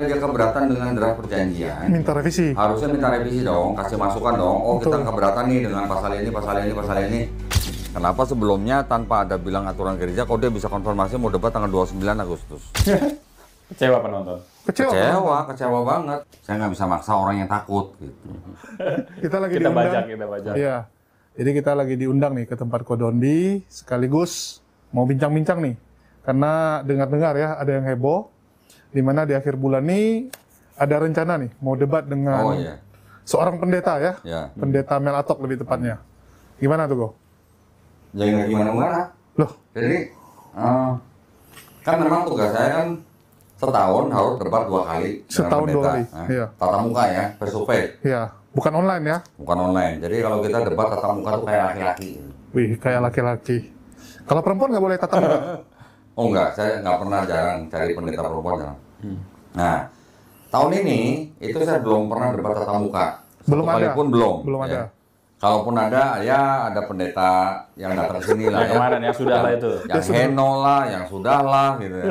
Dia keberatan dengan draft perjanjian. Minta revisi. Harusnya minta revisi dong, kasih masukan dong. Oh, kita keberatan nih dengan pasal ini, pasal ini, pasal ini. Kenapa sebelumnya tanpa ada bilang aturan gereja, kok dia bisa konfirmasi mau debat tanggal 29 Agustus? Kecewa penonton. Kecewa banget. Saya nggak bisa maksa orang yang takut. Gitu. Kita lagi diundang. Kita bajak. Iya. Jadi kita lagi diundang nih ke tempat Kodondi, sekaligus mau bincang-bincang nih. Karena dengar-dengar ya, ada yang heboh. Di mana di akhir bulan ini ada rencana nih, mau debat dengan seorang pendeta ya. Pendeta Mel Atok lebih tepatnya. Gimana tuh, Go? Jangan gimana-mana. Loh? Jadi, kan memang tugas saya kan setahun harus debat 2 kali. Setahun 2 kali. Iya. Tatap muka ya, face to face. Iya. Bukan online ya? Bukan online. Jadi kalau kita debat tatap muka tuh kayak laki-laki. Wih, kayak laki-laki. Kalau perempuan nggak boleh tatap muka? Oh enggak, saya nggak pernah jarang cari pendeta perempuan. Nah, tahun ini itu saya belum pernah debat tatap muka. Belum ada. Sekalipun belum. Belum ada. Ya. Kalaupun ada, ya ada pendeta yang datang ke sini lah ya. Kemarin yang sudah lah itu. Yang heno lah, yang sudah lah gitu ya.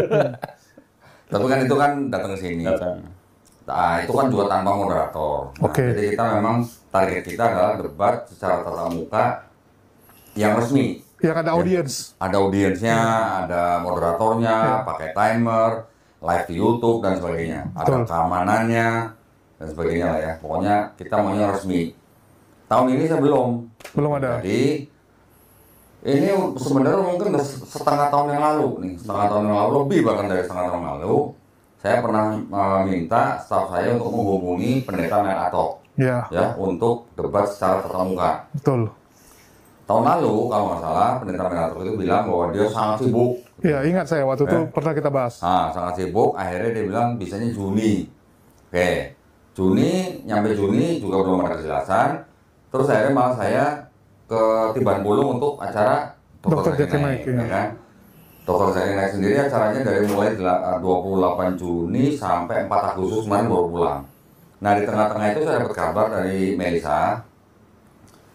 Tapi kan itu kan datang ke sini. Nah, itu kan juga tanpa moderator. Nah, jadi kita memang target kita adalah debat secara tatap muka yang resmi. Yang ada audiens. Ada audiensnya, ada moderatornya, pakai timer, live di YouTube dan sebagainya. Ada keamanannya dan sebagainya lah ya. Pokoknya kita maunya resmi. Tahun ini saya belum ada. Jadi ini sebenarnya mungkin setengah tahun yang lalu nih, setengah tahun yang lalu, lebih bahkan dari setengah tahun yang lalu, saya pernah meminta staf saya untuk menghubungi pendeta Mel Atok ya untuk debat secara tatap muka. Betul. Tahun lalu kalau nggak salah pendeta Mel Atok itu bilang bahwa dia sangat sibuk. Iya, ingat saya waktu itu pernah kita bahas. Sangat sibuk. Akhirnya dia bilang bisanya Juni. Oke, Juni, nyampe Juni juga belum ada kejelasan. Terus akhirnya malah saya ke Tiban Bulung untuk acara Dr. Zaki Naik, ya kan? Dr. Zaki Naik sendiri acaranya dari mulai 28 Juni sampai 4 Agustus kemarin baru pulang. Nah di tengah-tengah itu saya dapat kabar dari Melisa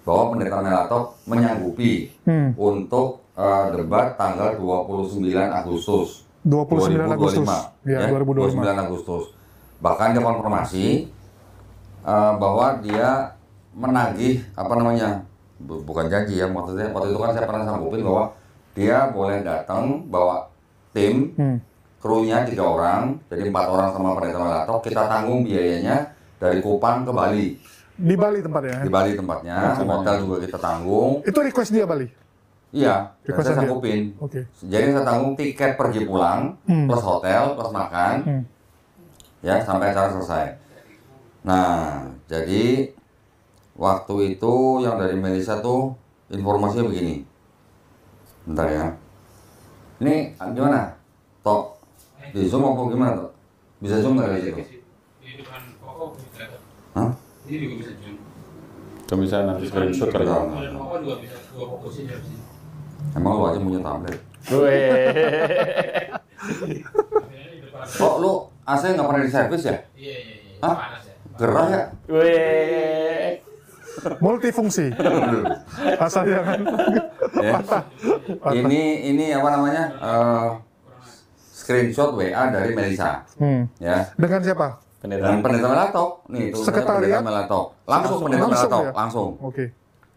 bahwa pendeta Mel Atok menyanggupi untuk debat tanggal 29 Agustus 29 Agustus 2025. Ya, 2025. 29 Agustus. Bahkan dia konfirmasi bahwa dia menagih bukan janji ya, maksudnya waktu itu kan saya pernah sanggupin bahwa dia boleh datang bawa tim krunya 3 orang, jadi 4 orang sama pendeta Mel Atok, kita tanggung biayanya dari Kupang ke Bali. Di Bali tempatnya? Di Bali tempatnya, hotel juga kita tanggung. Itu request dia Bali? Iya, saya sanggupin. Jadi saya tanggung tiket pergi pulang, plus hotel, plus makan, ya sampai acara selesai. Nah, jadi waktu itu yang dari Melisa tuh informasinya begini. Bentar ya. Ini gimana? Tok, di Zoom apa gimana, Tok? Bisa Zoom nggak dari situ? Di depan pokok bisa. Hah? Ini juga bisa Zoom. Itu bisa nanti screenshot kali ya. Dan pokok juga bisa, 2 fokusin dari sini. Emang lu aja punya tablet? Kok lu AC nggak pernah di servis ya? Iya. Hah? Panas ya. Gerah ya? Multifungsi. Asal jangan patah. Ini apa namanya? Screenshot WA dari Melisa. Ya. Dengan siapa? Dengan pendeta Mel Atok. Nih, itu pendeta Mel Atok. Langsung pendeta Mel Atok, langsung. Oke.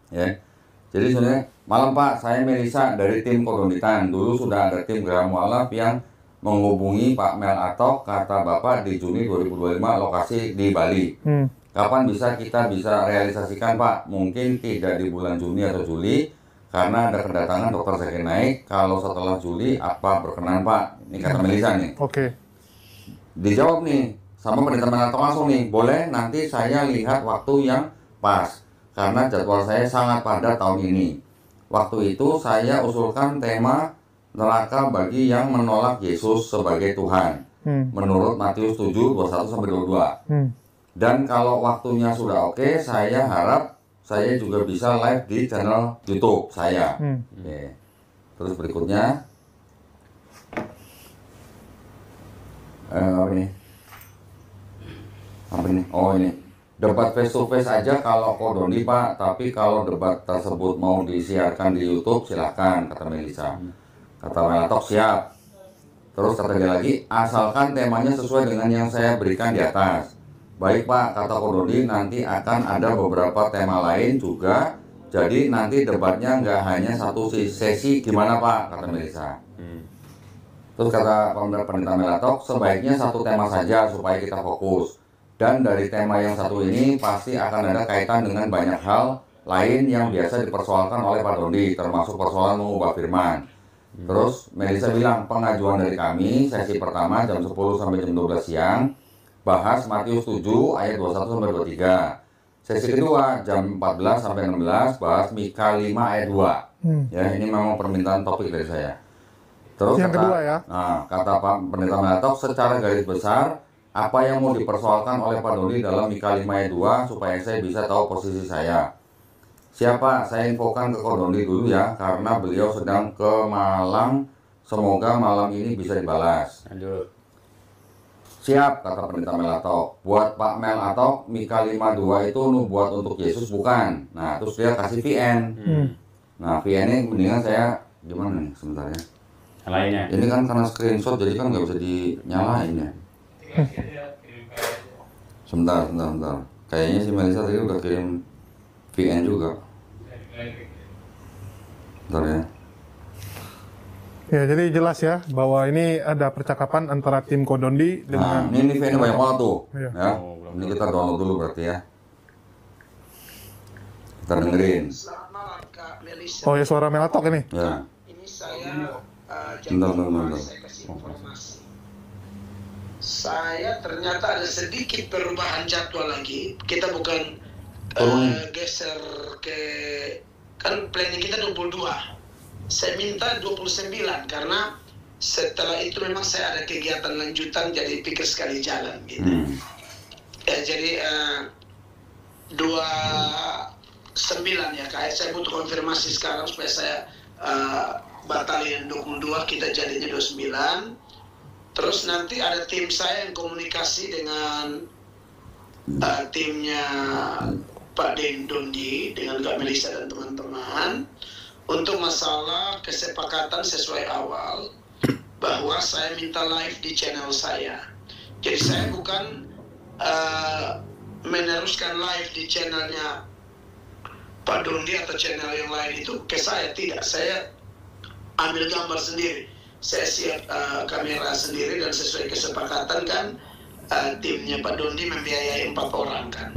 Ya. Jadi sebenarnya malam Pak, saya Melisa dari tim Kodonitan. Dulu sudah ada tim Gerham Mualaf yang menghubungi Pak Mel Atok, kata Bapak di Juni 2025 lokasi di Bali. Kapan kita bisa realisasikan Pak? Mungkin tidak di bulan Juni atau Juli karena ada kedatangan Dr. Zaki Naik. Kalau setelah Juli apa berkenan Pak? Ini kata Melisa nih. Oke. Dijawab nih sama pendeta Mel Atok langsung nih. Boleh nanti saya lihat waktu yang pas karena jadwal saya sangat padat tahun ini. Waktu itu saya usulkan tema neraka bagi yang menolak Yesus sebagai Tuhan. Menurut Matius 7, 21-22. Dan kalau waktunya sudah oke, saya harap saya juga bisa live di channel YouTube saya. Oke. Terus berikutnya, apa ini? Oh ini, debat face to face aja kalau Kodoni Pak, tapi kalau debat tersebut mau disiarkan di YouTube silahkan, kata Melisa. Kata Mel Atok siap. Terus kata dia lagi, asalkan temanya sesuai dengan yang saya berikan di atas. Baik Pak, kata Ko Dodi, nanti akan ada beberapa tema lain juga. Jadi nanti debatnya nggak hanya satu sesi, gimana Pak? Kata Melisa. Terus kata Pendeta Melatok, sebaiknya satu tema saja supaya kita fokus. Dan dari tema yang satu ini pasti akan ada kaitan dengan banyak hal lain yang biasa dipersoalkan oleh Pak Dondi, termasuk persoalan mengubah firman. Terus Melisa bilang, pengajuan dari kami, sesi pertama jam 10 sampai jam 12 siang, bahas Matius 7 ayat 21 sampai 23. Sesi kedua jam 14 sampai 16, bahas Mika 5 ayat 2. Ya, ini memang permintaan topik dari saya. Terus Yang kedua ya. Nah, kata Pak Pendeta Melatok, secara garis besar, apa yang mau dipersoalkan oleh Pak Doni dalam Mika 5 ayat 2 supaya saya bisa tahu posisi saya. Siapa? Saya infokan ke Ko Doni dulu ya, karena beliau sedang ke Malang. Semoga malam ini bisa dibalas. Lanjut. Siap, kata Pendeta Melatok. Buat Pak Mel atau Mika 52 itu buat untuk Yesus bukan. Nah, terus dia kasih VN. Nah, VN ini mendingan saya gimana nih sebentar ya. Yang lainnya. Ini kan karena screenshot jadi kan nggak bisa dinyalain ya. Sebentar. Kayaknya si Melisa tadi udah kirim VN juga. Bentar ya. Ya, jadi jelas ya bahwa ini ada percakapan antara tim Ko Dondi Nah, dengan ini VN banyak banget tuh. Iya. Ya. Ini kita download dulu berarti ya. Kita dengerin. Selamat malam Kak Melisa. Oh ya, suara Melatok ini. Ya. Ini saya Bentar. saya kasih informasi. Saya ternyata ada sedikit perubahan jadwal lagi. Kita bukan geser ke, kan planning kita 22. Saya minta 29 karena setelah itu memang saya ada kegiatan lanjutan, jadi pikir sekali jalan gitu. Ya, jadi 29 ya Kak. Saya butuh konfirmasi sekarang supaya saya batalin 22, kita jadinya 29. Terus nanti ada tim saya yang komunikasi dengan timnya Pak Dondi dengan Kak Melisa dan teman-teman untuk masalah kesepakatan sesuai awal bahwa saya minta live di channel saya. Jadi saya bukan meneruskan live di channelnya Pak Dondi atau channel yang lain itu ke saya, tidak. Saya ambil gambar sendiri, saya siap kamera sendiri, dan sesuai kesepakatan kan timnya Pak Dondi membiayai 4 orang kan.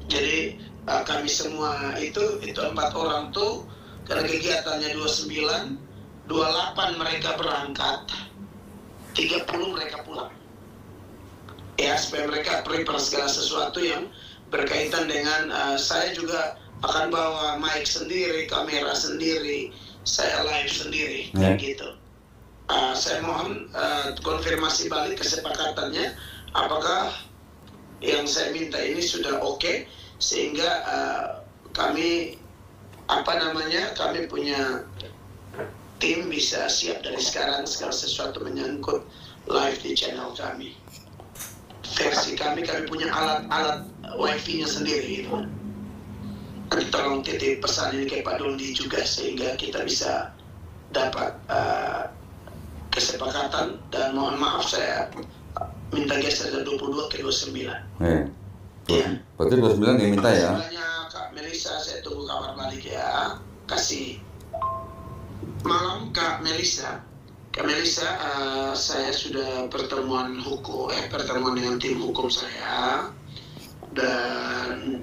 Jadi kami semua itu 4 orang tuh, karena kegiatannya 29, 28 mereka berangkat, 30 mereka pulang. Ya, supaya mereka prepare segala sesuatu yang berkaitan dengan saya juga akan bawa mic sendiri, kamera sendiri, saya live sendiri, gitu. Saya mohon konfirmasi balik kesepakatannya, apakah yang saya minta ini sudah oke, sehingga kami kami punya tim bisa siap dari sekarang segala sesuatu menyangkut live di channel kami. Versi kami punya alat wifi-nya sendiri gitu. Nanti tolong titip pesan ini ke Pak Dondi juga sehingga kita bisa dapat kesepakatan, dan mohon maaf saya minta geser dari 22 ke 29. Ya. Berarti 29 dia minta ya. Kak Melisa, saya tunggu kabar balik ya. Kasih. Malam Kak Melisa. Kak Melisa, saya sudah pertemuan dengan tim hukum saya, dan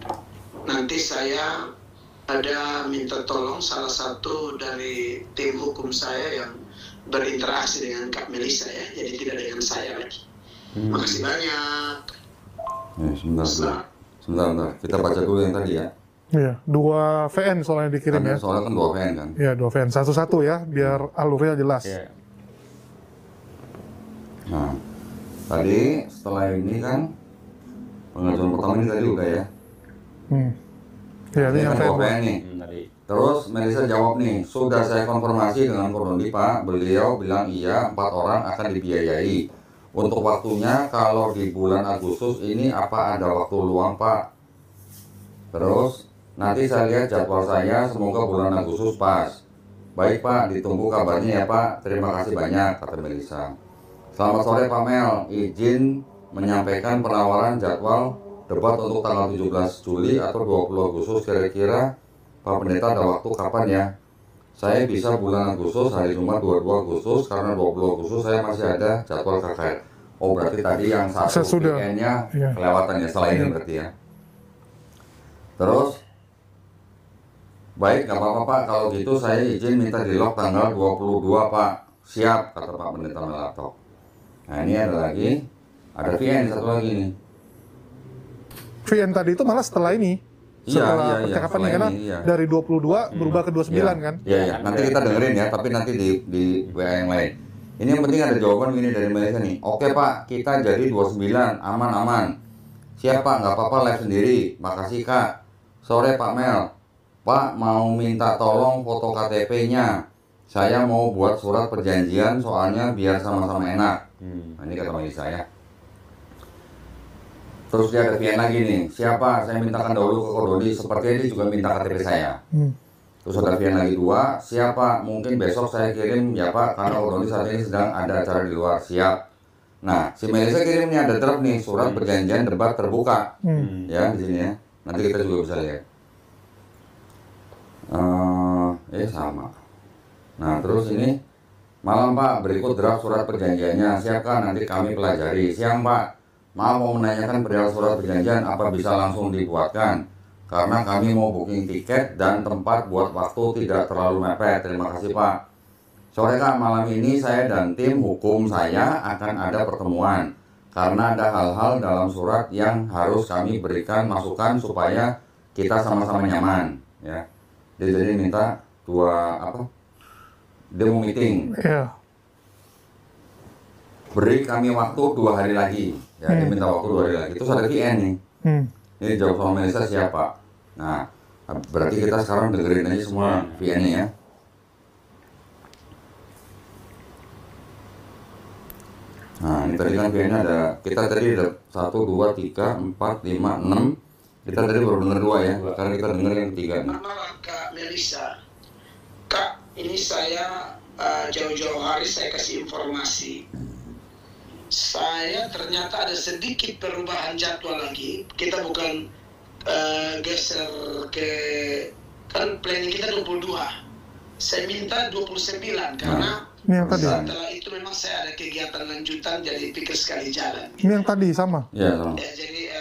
nanti saya ada minta tolong salah satu dari tim hukum saya yang berinteraksi dengan Kak Melisa ya, jadi tidak dengan saya lagi. Makasih banyak. Sebentar. Kita baca dulu yang tadi ya. Iya, 2 VN soalnya dikirim ya. Soalnya kan 2 VN kan. Iya, 2 VN. Satu-satu ya, biar alurnya jelas. Iya. Nah, tadi setelah ini kan pengajuan pertama ini tadi udah ya. Iya, ini Ini yang kan 2 VN. VN nih. Tadi. Terus Melisa jawab nih, sudah saya konfirmasi dengan Ko Dondi Pak, beliau bilang iya 4 orang akan dibiayai. Untuk waktunya kalau di bulan Agustus ini apa ada waktu luang Pak? Terus nanti saya lihat jadwal saya, semoga bulan Agustus pas. Baik Pak, ditunggu kabarnya ya Pak. Terima kasih banyak, kata Melisa. Selamat sore Pak Mel, izin menyampaikan penawaran jadwal debat untuk tanggal 17 Juli atau 20 Agustus. Kira-kira Pak Pendeta ada waktu kapan ya? Saya bisa bulan Agustus, hari Jumat 22 Agustus, karena 20 Agustus saya masih ada jadwal KKR. Oh berarti tadi yang satu Sesudah. weekendnya Iya. kelewatan ya, setelah ini berarti ya. Terus, baik nggak apa-apa Pak, kalau gitu saya izin minta di lock tanggal 22 Pak. Siap, kata Pak Pendeta Melatok. Nah ini ada lagi, ada VN satu lagi nih. VN tadi itu malah setelah ini. Iya, Setelah iya, percakapan setelah ini, karena ini, iya. dari 22 berubah ke 29 kan. Iya, iya. Nanti kita dengerin ya, tapi nanti di WA yang lain. Ini yang penting ada jawaban gini dari Malaysia nih. Oke Pak, kita jadi 29, aman-aman. Siap Pak, nggak apa-apa live sendiri. Makasih Kak. Sore Pak Mel. Pak mau minta tolong foto KTP-nya. Saya mau buat surat perjanjian soalnya biar sama-sama enak. Nah, ini kata Melisa ya. Terus dia ada VN lagi nih. Siapa? Saya mintakan dahulu ke Kodoni. Sepertinya dia juga minta KTP saya. Terus ada VN lagi 2. Siapa? Mungkin besok saya kirim ya Pak, karena Kodoni saat ini sedang ada acara di luar. Siap. Nah, si Melisa kirimnya ada draft nih, surat perjanjian debat terbuka. Ya, di sini ya. Nanti kita juga bisa lihat. Sama. Nah, terus ini malam Pak, berikut draft surat perjanjiannya. Siapkan, nanti kami pelajari. Siang Pak. Maaf mau menanyakan perihal surat perjanjian apa bisa langsung dibuatkan, karena kami mau booking tiket dan tempat buat waktu tidak terlalu mepet. Terima kasih Pak. Sore Kak, malam ini saya dan tim hukum saya akan ada pertemuan, karena ada hal-hal dalam surat yang harus kami berikan masukan supaya kita sama-sama nyaman ya. Dia jadi minta demo meeting. Iya. Beri kami waktu 2 hari lagi. Ya, dia minta waktu 2 hari lagi. Terus ada VN nih. Ini jawab sama Melisa siapa? Nah, berarti kita sekarang dengerin aja semua VN-nya ya. Nah, ini tadi kan VN-nya ada, kita tadi ada 1, 2, 3, 4, 5, 6. Kita tadi baru denger 2 ya. Sekarang kita denger yang ketiga nih. Malam Kak Melisa. Kak, ini saya jauh-jauh hari saya kasih informasi. Saya ternyata ada sedikit perubahan jadwal lagi. Kita bukan geser ke, kan planning kita 22. Saya minta 29 karena Ini yang tadi. setelah itu memang saya ada kegiatan lanjutan, jadi pikir sekali jalan. Ini yang tadi sama. Ya, sama. Ya, jadi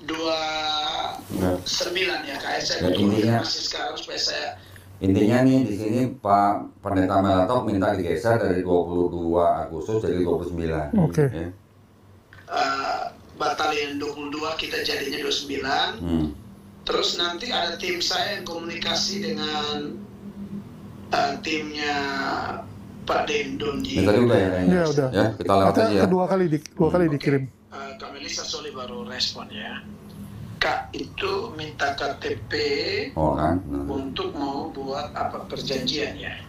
29 ya Kak. Saya Ya, butuh intinya- informasi sekarang supaya saya Intinya nih di sini Pak Pendeta Melatok minta digeser dari 22 Agustus jadi 29. Oke. Ya. batalion 22 kita jadinya 29. Terus nanti ada tim saya yang komunikasi dengan timnya Pak Dendon di Ini tadi udah ya kayaknya. Iya, udah. Ya, kita lewat Ada aja ya. kedua kali dikirim. Kak Melisa Soli baru respon ya. Kak itu minta KTP Oh kan. untuk mau buat apa perjanjian ya.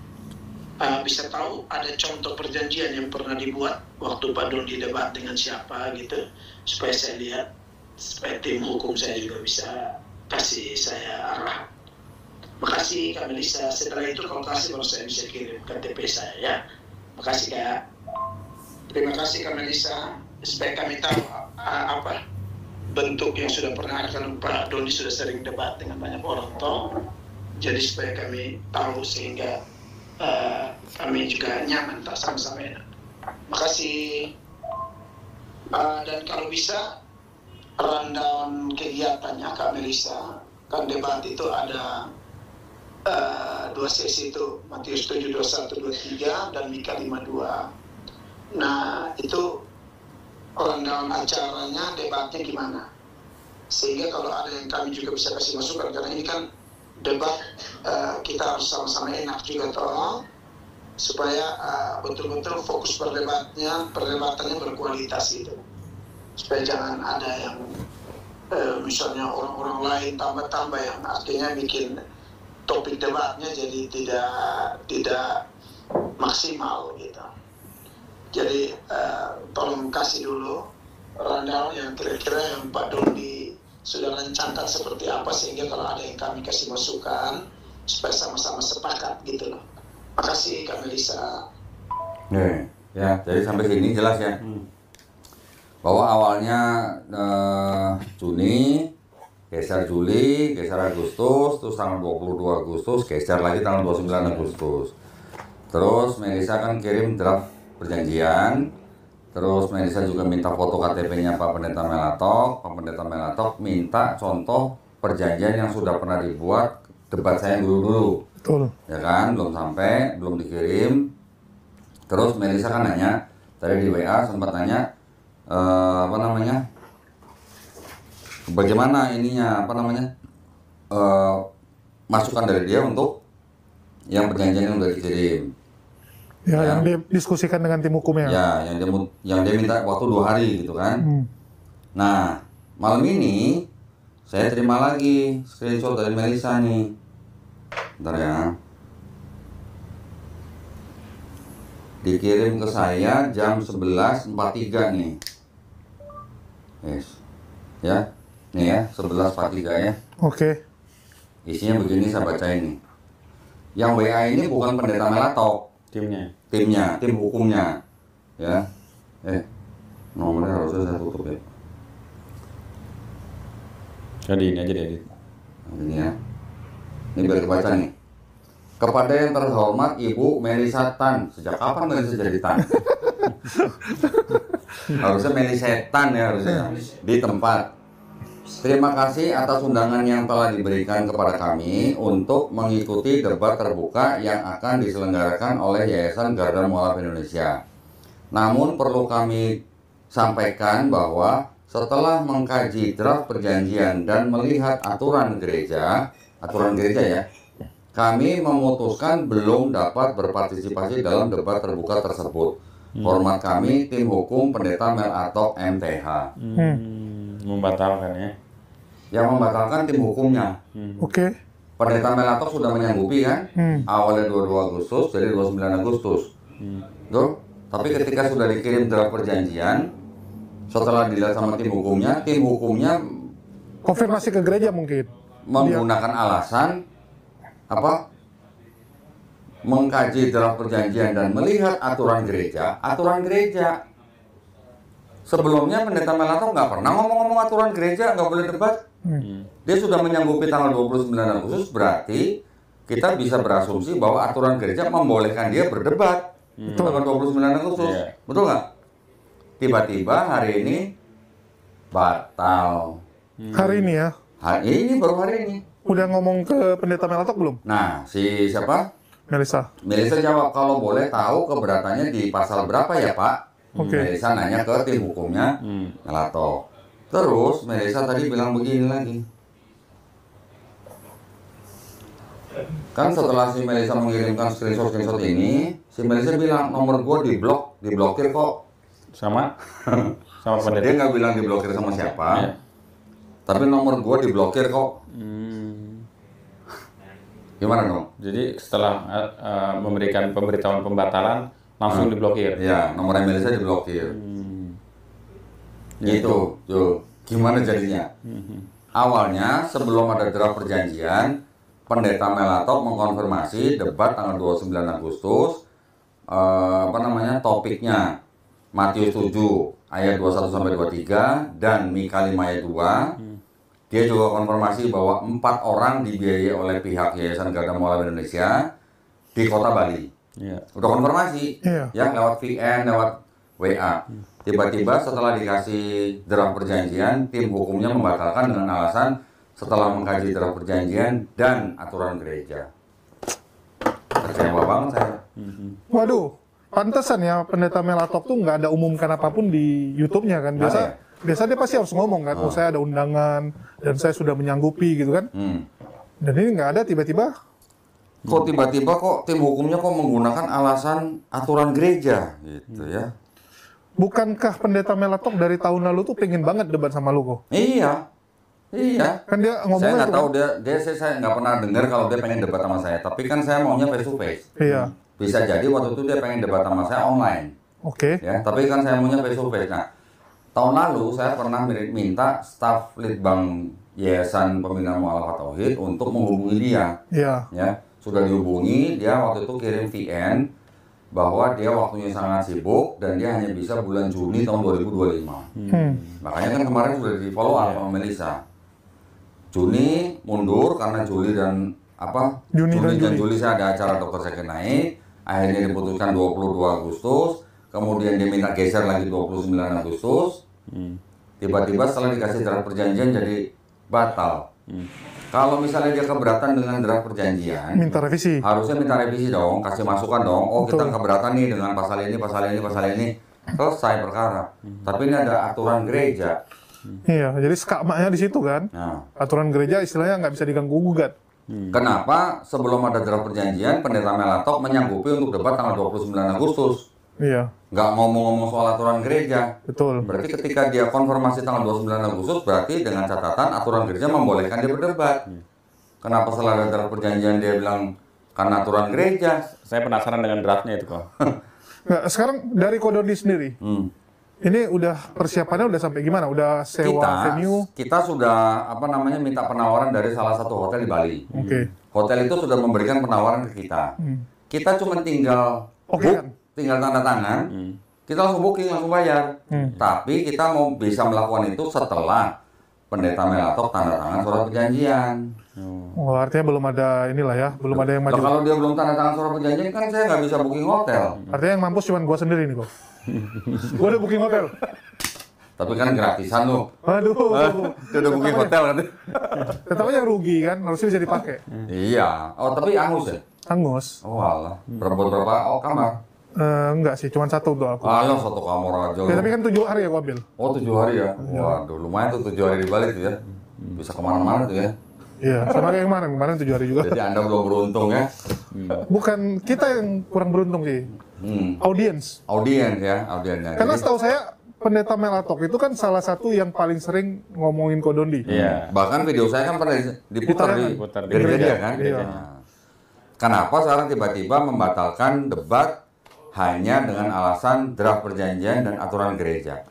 Bisa tahu ada contoh perjanjian yang pernah dibuat waktu Pak Don di debat dengan siapa gitu, supaya saya lihat, supaya tim hukum saya juga bisa kasih saya arah. Makasih Kak Melisa. Setelah itu kalau kasih baru saya bisa kirim KTP saya ya. Makasih Kak. Terima kasih Kak Melisa. Supaya kami tahu apa bentuk yang sudah pernah ada, kalau Pak Doni sudah sering debat dengan banyak orang toh. Jadi supaya kami tahu sehingga kami juga nyaman tak sama-sama enak. Makasih. Dan kalau bisa rundown kegiatannya Kak Melisa, kan debat itu ada 2 sesi itu, Matius 7, 21, 23 dan Mika 52. Nah itu rundown acaranya, debatnya gimana, sehingga kalau ada yang kami juga bisa kasih masukan, karena ini kan debat kita harus sama-sama enak juga toh, supaya betul-betul fokus perdebatannya berkualitas gitu, supaya jangan ada yang misalnya orang-orang lain tambah-tambah yang artinya bikin topik debatnya jadi tidak maksimal gitu. Jadi tolong kasih dulu rundown yang kira-kira yang Pak Doni sudah rencanakan seperti apa, sehingga kalau ada yang kami kasih masukan supaya sama-sama sepakat gitu loh. Makasih Kak Melisa. Ya, jadi sampai sini jelas ya. Bahwa awalnya Juni, geser Juli, geser Agustus, terus tanggal 22 Agustus, geser lagi tanggal 29 Agustus. Terus Melisa kan kirim draft perjanjian. Terus Melisa juga minta foto KTP-nya Pak Pendeta Melatok. Pak Pendeta Melatok minta contoh perjanjian yang sudah pernah dibuat debat saya dulu-dulu. Betul. Ya kan, belum sampai, belum dikirim. Terus Melisa kan nanya, tadi di WA sempat nanya, bagaimana ininya, masukan dari dia untuk yang perjanjian yang udah dikirim. Ya, yang didiskusikan dengan tim hukumnya. Ya, yang dia minta waktu 2 hari gitu kan. Nah, malam ini saya terima lagi screenshot dari Melisa nih. Bentar ya. Dikirim ke saya jam 11.43 nih. Yes. Ya. Nih ya, 11.43 ya. Oke. Isinya begini, saya bacain nih. Yang WA ini bukan Pendeta Melatok, timnya, tim hukumnya. Ya. Nomornya harusnya saya tutup ya. Jadi ini aja deh. Ini ya. Ini biar kebaca nih. Kepada yang terhormat Ibu Melisa Tan. Sejak kapan Melisa jadi Tan? Harusnya Melisa Tan ya harusnya. Di tempat. Terima kasih atas undangan yang telah diberikan kepada kami untuk mengikuti debat terbuka yang akan diselenggarakan oleh Yayasan Garda Mualaf Indonesia. Namun perlu kami sampaikan bahwa setelah mengkaji draft perjanjian dan melihat aturan gereja ya, kami memutuskan belum dapat berpartisipasi dalam debat terbuka tersebut. Hormat kami, tim hukum Pendeta Melatok MTH. Membatalkan ya. Yang membatalkan tim hukumnya. Oke. Pendeta Melatok sudah menyanggupi kan? Awalnya 22 Agustus, jadi 29 Agustus. Tuh. Tapi ketika sudah dikirim draft perjanjian, setelah dilihat sama tim hukumnya Konfirmasi ke gereja mungkin. menggunakan alasan apa? Mengkaji draft perjanjian dan melihat aturan gereja. Sebelumnya Pendeta Melatok nggak pernah ngomong-ngomong aturan gereja, nggak boleh debat. Dia sudah menyanggupi tanggal 29 Agustus, berarti kita bisa berasumsi bahwa aturan gereja membolehkan dia berdebat. Tanggal 29 Agustus, betul nggak? Tiba-tiba hari ini batal. Hari ini ya. Baru hari ini. Udah ngomong ke Pendeta Melatok belum? Nah, si siapa? Melisa. Melisa jawab, kalau boleh tahu keberatannya di pasal berapa ya Pak? Oke. Melisa nanya ke tim hukumnya Melatok. Terus Melisa tadi bilang begini lagi. Kan setelah si Melisa mengirimkan screenshot ini, si Melisa bilang nomor gue diblokir kok. Sama pendeta. Dia nggak bilang diblokir sama siapa, tapi nomor gue diblokir kok. Gimana dong? Jadi setelah memberikan pemberitahuan pembatalan langsung diblokir. Ya, nomor Melisa diblokir. Gitu, tuh. Gimana jadinya? Awalnya sebelum ada draft perjanjian, Pendeta Melatok mengkonfirmasi debat tanggal 29 Agustus, topiknya Matius 7 ayat 21 sampai 23 dan Mika 5 ayat 2. Dia juga konfirmasi bahwa 4 orang dibiayai oleh pihak Yayasan Garda Mualaf Indonesia di kota Bali. Udah konfirmasi, ya lewat VN, lewat WA. Tiba-tiba setelah dikasih draft perjanjian, tim hukumnya membatalkan dengan alasan setelah mengkaji draft perjanjian dan aturan gereja. Kecewa banget saya. Waduh, pantesan ya Pendeta Melatok tuh nggak ada umumkan apapun di YouTube-nya kan. Biasa dia pasti harus ngomong kan, saya ada undangan dan saya sudah menyanggupi gitu kan. Dan ini nggak ada, tiba-tiba. Kok tiba-tiba tim hukumnya menggunakan alasan aturan gereja gitu ya. Bukankah Pendeta Melatok dari tahun lalu tuh pengen banget debat sama lu kok? Iya. Kan dia ngomongnya saya nggak tahu saya nggak pernah dengar kalau dia pengen debat sama saya. Tapi kan saya maunya face to face. Iya. Bisa jadi waktu itu dia pengen debat sama saya online. Oke. Ya, tapi kan saya maunya face to face. Nah, tahun lalu saya pernah minta staf Litbang Yayasan Pembinaan Mu'alafah Tauhid untuk menghubungi dia. Iya. Ya, sudah dihubungi, dia waktu itu kirim VN bahwa dia waktunya sangat sibuk dan dia hanya bisa bulan Juni tahun 2025. Makanya kan kemarin sudah di follow up sama Melisa. Juni mundur karena Juli dan Juni dan Juli saya ada acara Dr. Zakir Naik. Akhirnya diputuskan 22 Agustus. Kemudian dia minta geser lagi 29 Agustus. Tiba-tiba setelah dikasih draft perjanjian jadi batal. Kalau misalnya dia keberatan dengan draft perjanjian, Minta revisi. harusnya minta revisi dong, kasih masukan dong. Oh, kita keberatan nih dengan pasal ini, pasal ini, pasal ini. Selesai perkara. Tapi ini ada aturan gereja. Iya, jadi skakmaknya di situ kan. Nah, Aturan gereja istilahnya nggak bisa diganggu gugat. kenapa sebelum ada draft perjanjian, Pendeta Melatok menyanggupi untuk debat tanggal 29 Agustus? Iya, Nggak ngomong-ngomong soal aturan gereja. betul. Berarti ketika dia konfirmasi tanggal 29 Agustus, berarti dengan catatan aturan gereja membolehkan dia berdebat. Kenapa setelah ada draft perjanjian dia bilang karena aturan gereja? Saya penasaran dengan draftnya itu kok. Nah, sekarang dari Kodoni sendiri, ini udah persiapannya udah sampai gimana? Udah sewa venue? Kita sudah minta penawaran dari salah satu hotel di Bali. Oke. Hotel itu sudah memberikan penawaran ke kita. Kita cuma tinggal Oke book, kan? tinggal tanda tangan. Kita langsung booking, langsung bayar. Tapi kita mau bisa melakukan itu setelah Pendeta Melatok tanda tangan surat perjanjian. Oh, artinya belum ada inilah ya, belum ada yang Loh, maju. kalau dia belum tanda tangan surat perjanjian kan saya nggak bisa booking hotel. Artinya yang mampus cuma gua sendiri nih kok. Gua udah booking hotel. Tapi kan gratisan loh. Aduh. Dia udah booking hotel kan? Tetap aja rugi kan, harusnya bisa dipakai. Iya. Oh tapi angus ya? Angus. Oh alah. Berapa kamar? Enggak sih, cuma satu untuk aku. Alah satu kamar aja. Ya, tapi kan 7 hari ya gua ambil. Oh 7 hari ya? Waduh lumayan tuh 7 hari di Bali tuh ya. Bisa kemana-mana tuh ya. Iya, sama kayak kemarin 7 hari juga. Jadi Anda belum beruntung ya. Bukan kita yang kurang beruntung sih, audiens. Audiens ya, audiensnya. Karena Jadi, setahu saya Pendeta Melatok itu kan salah satu yang paling sering ngomongin Kodondi. Iya. bahkan video saya kan pernah diputar di Diputar di gereja gereja. dia kan. Iya. Nah, kenapa sekarang tiba-tiba membatalkan debat hanya dengan alasan draft perjanjian dan aturan gereja?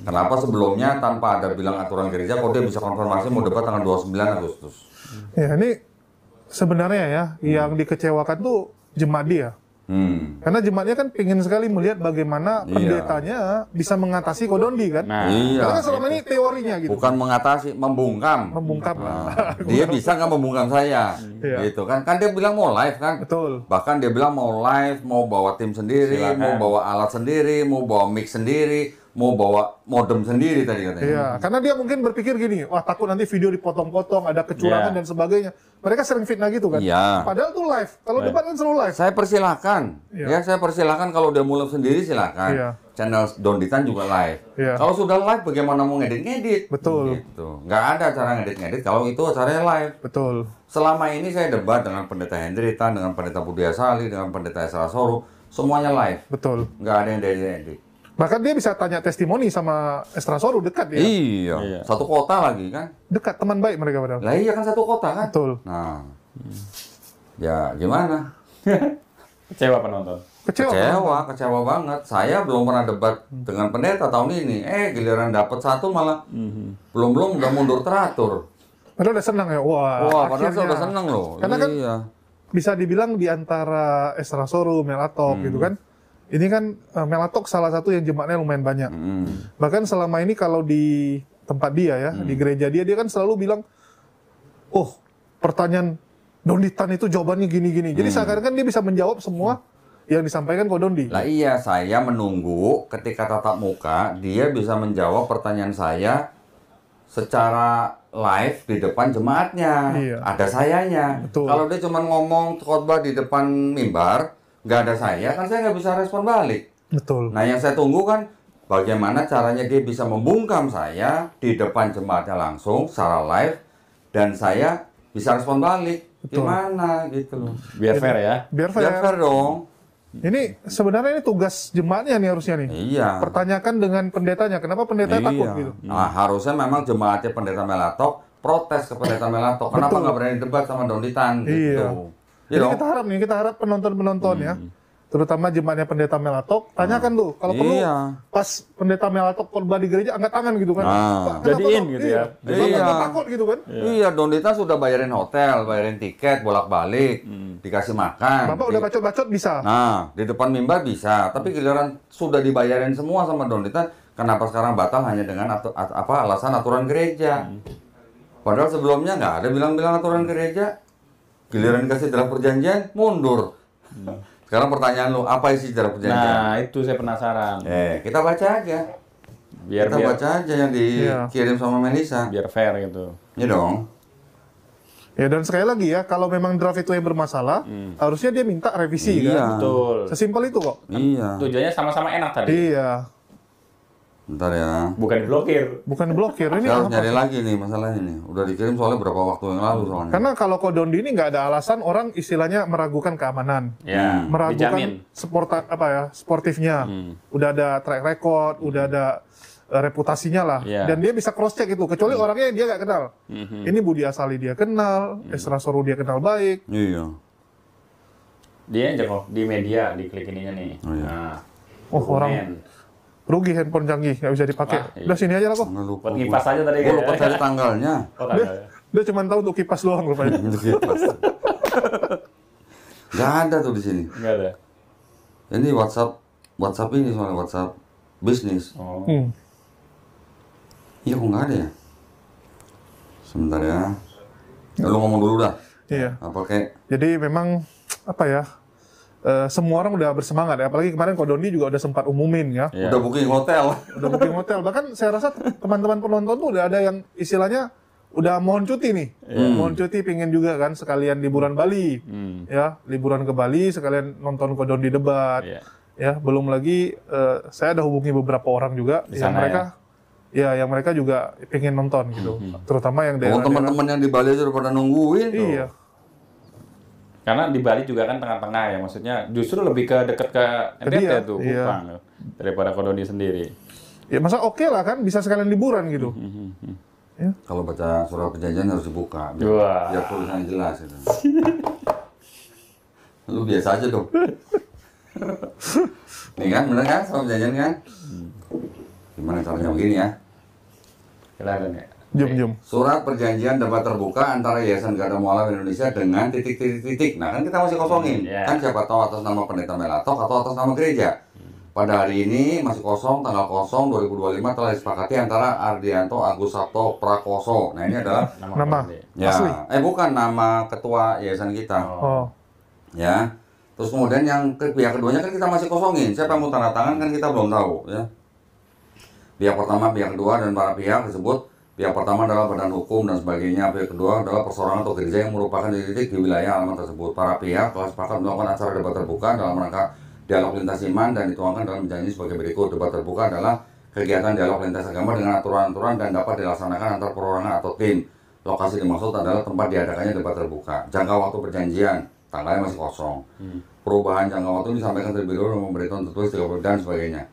Kenapa sebelumnya tanpa ada bilang aturan gereja, kok dia bisa konfirmasi mau debat tanggal 29 Agustus? Ya, ini sebenarnya ya yang dikecewakan tuh jemaat dia. Karena jemaatnya kan pengen sekali melihat bagaimana pendetanya bisa mengatasi Kodondi kan. Nah, Iya. Karena kan selama ini teorinya gitu. Bukan mengatasi, membungkam. Membungkam. Nah, dia bisa nggak membungkam saya, Iya. gitu kan? Kan dia bilang mau live kan? Betul. Bahkan dia bilang mau live, mau bawa tim sendiri, Silakan. mau bawa alat sendiri, mau bawa mic sendiri, mau bawa modem sendiri tadi katanya. Iya, karena dia mungkin berpikir gini, wah takut nanti video dipotong-potong, ada kecurangan Iya. dan sebagainya. Mereka sering fitnah gitu kan. Iya. Padahal tuh live. Kalau debat kan selalu live. Saya persilahkan, Iya. ya saya persilahkan kalau dia mulai sendiri silakan. Iya. Channel Donditan juga live. Iya. Kalau sudah live, bagaimana mau ngedit-ngedit? Betul. Gitu. Nggak ada cara ngedit-ngedit kalau itu acaranya live. Betul. Selama ini saya debat dengan Pendeta Hendritan, dengan Pendeta Budi Asali, dengan Pendeta Esra Soru, semuanya live. Betul. Nggak ada yang edit. Bahkan dia bisa tanya testimoni sama Estra Soru dekat ya. Iya. Iya. Satu kota lagi kan? Dekat teman baik mereka padahal. Lah iya kan satu kota kan? Betul. Nah, ya gimana? kecewa penonton. Kecewa banget. Saya belum pernah debat dengan pendeta tahun ini. Giliran dapat satu malah belum udah mundur teratur. Padahal udah senang ya. Wah, Wah, padahal saya akhirnya. udah seneng loh. Karena kan Iya. bisa dibilang di antara Estra Soru, Melatok gitu kan. Ini kan Melatok salah satu yang jemaatnya lumayan banyak. Bahkan selama ini kalau di tempat dia ya, di gereja dia kan selalu bilang, oh pertanyaan Donditan itu jawabannya gini-gini. Jadi seakan-akan dia bisa menjawab semua yang disampaikan Kodondi. Lah iya, saya menunggu ketika tatap muka dia bisa menjawab pertanyaan saya secara live di depan jemaatnya. Iya. Ada sayanya. Betul. Kalau dia cuma ngomong khotbah di depan mimbar, nggak ada saya nggak bisa respon balik. Betul. Nah yang saya tunggu kan bagaimana caranya dia bisa membungkam saya di depan jemaatnya langsung secara live dan saya bisa respon balik. Betul. Gimana gitu loh. Biar fair ya. Biar Biar fair. fair dong. Ini sebenarnya ini tugas jemaatnya nih harusnya nih. Iya. Pertanyakan dengan pendetanya, kenapa pendetanya takut gitu? Nah, harusnya memang jemaatnya Pendeta Melatok protes ke Pendeta Melatok. Kenapa Betul. nggak berani debat sama Donditan gitu. Iya. Iya Jadi dong. kita harap penonton-penonton ya terutama jemaatnya Pendeta Melatok, tanyakan tuh kalau perlu Iya. pas Pendeta Melatok khotbah di gereja angkat tangan gitu kan. Nah. Pak, kenapa Jadiin dong? gitu ya. Bapak Iya. nggak takut gitu kan. Iya, Dondita sudah bayarin hotel, bayarin tiket, bolak-balik, dikasih makan. Bapak udah bacot-bacot bisa. Nah, di depan mimbar bisa, tapi giliran sudah dibayarin semua sama Dondita, kenapa sekarang batal hanya dengan alasan aturan gereja? Padahal sebelumnya nggak ada bilang-bilang aturan gereja. Giliran dikasih draft perjanjian, mundur. Sekarang pertanyaan lu, apa isi draft perjanjian? Nah, itu saya penasaran. Kita baca aja. Biar Kita biar baca aja yang dikirim sama Melisa. biar fair gitu. Iya dong. Ya dan sekali lagi ya, kalau memang draft itu yang bermasalah, harusnya dia minta revisi Iya. kan. Betul. Sesimpel itu kok. Iya. Tujuannya sama-sama enak tadi. Iya, Bentar ya. Bukan diblokir. bukan blokir ini. Saya harus apa? nyari lagi nih masalahnya nih. Udah dikirim soalnya berapa waktu yang lalu soalnya. Karena kalau Kodondi ini nggak ada alasan orang istilahnya meragukan keamanan, Ya, meragukan dijamin. sportifnya. Udah ada track record, udah ada reputasinya lah. Iya. Dan dia bisa cross check itu. Kecuali orangnya yang dia nggak kenal. Ini Budi Asali dia kenal, Esra Soru dia kenal baik. Iya. Dia aja kok di media diklik ininya nih. Oh, iya. Nah, Oh, orang dokumen. rugi handphone canggih nggak bisa dipakai. Wah, iya. Udah sini aja lah kok. Nggak lupa. Buat ngipas aja tadi Gue kan. lupa cari tanggalnya. Oh, Dia, tanggal. dia cuma tahu untuk kipas doang rupanya. Gak ada tuh di sini. Enggak ada. Ini WhatsApp ini soalnya WhatsApp bisnis. Oh. Iya kok nggak ada ya? Sebentar ya. Lu ngomong dulu dah. Iya. Apa kayak Jadi memang apa ya? Semua orang udah bersemangat ya. Apalagi kemarin Kodondi juga udah sempat umumin ya. Iya. udah booking hotel. Udah booking hotel. Bahkan saya rasa teman-teman penonton tuh udah ada yang istilahnya udah mohon cuti nih. Mohon cuti pingin juga kan sekalian liburan Bali. Ya, liburan ke Bali sekalian nonton Kodondi debat. Iya. Ya, belum lagi saya ada hubungi beberapa orang juga Di yang sana, mereka yang mereka juga pengen nonton gitu. Terutama yang Oh, daerah-daerah. teman-teman yang di Bali aja udah pada nungguin tuh. Iya. Karena di Bali juga kan tengah-tengah ya, maksudnya justru lebih ke deket ke NTT dia, tuh, iya. Kupang daripada Kodondi sendiri. Ya masa oke lah kan bisa sekalian liburan gitu. Kalau baca surat perjanjian harus dibuka. Biar, Wah. biar tulisannya jelas itu. Lu biasa aja dong. Nih kan, bener kan surat perjanjian kan? Gimana caranya begini ya? Kelihatan ya. Jom. Surat perjanjian dapat terbuka antara Yayasan Garda Mualaf Indonesia dengan titik-titik. Nah kan kita masih kosongin. Iya. Kan siapa tahu atas nama Pendeta Melatok atau atas nama gereja. Pada hari ini masih kosong, tanggal 2025 telah disepakati antara Ardianto Agus Sabto Prakoso. Nah ini adalah Nama. Kodondi. ya, Asli. bukan nama ketua yayasan kita. Oh. Ya. Terus kemudian yang pihak keduanya kan kita masih kosongin. Siapa yang mau tanda tangan kan kita belum tahu ya. Pihak pertama, pihak kedua dan para pihak tersebut. Pihak pertama adalah badan hukum dan sebagainya. Pihak kedua adalah persorangan atau gereja yang merupakan titik di wilayah alamat tersebut. Para pihak telah sepakat melakukan acara debat terbuka dalam rangka dialog lintas iman dan dituangkan dalam janji sebagai berikut. Debat terbuka adalah kegiatan dialog lintas agama dengan aturan-aturan dan dapat dilaksanakan antar perorangan atau tim. Lokasi dimaksud adalah tempat diadakannya debat terbuka. Jangka waktu perjanjian, tanggalnya masih kosong. Perubahan jangka waktu disampaikan terlebih dahulu dan memberikan tertulis 30 dan sebagainya.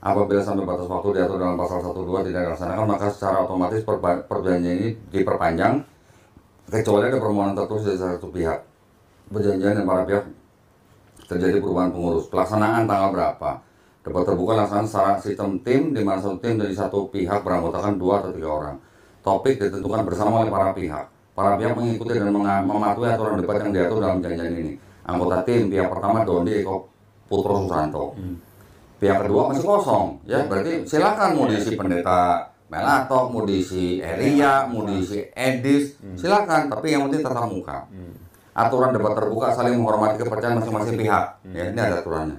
Apabila sampai batas waktu diatur dalam pasal 12 tidak dilaksanakan, maka secara otomatis perjanjian ini diperpanjang kecuali ada permohonan tertulis dari salah satu pihak. Perjanjian dan para pihak terjadi perubahan pengurus. Pelaksanaan tanggal berapa? Debat terbuka laksanakan secara sistem tim, di mana satu tim dari satu pihak beranggotakan 2 atau 3 orang. Topik ditentukan bersama oleh para pihak. Para pihak mengikuti dan mematuhi aturan debat yang diatur dalam perjanjian ini. Anggota tim pihak pertama Dondi Eko Putro Susanto. Pihak kedua masih kosong, ya berarti silakan mau diisi Pendeta Melatok, mau diisi Elia, mau diisi Edis, silakan. Tapi yang penting tatap muka. Aturan debat terbuka saling menghormati kepercayaan masing-masing pihak. Ya, ini ada aturannya.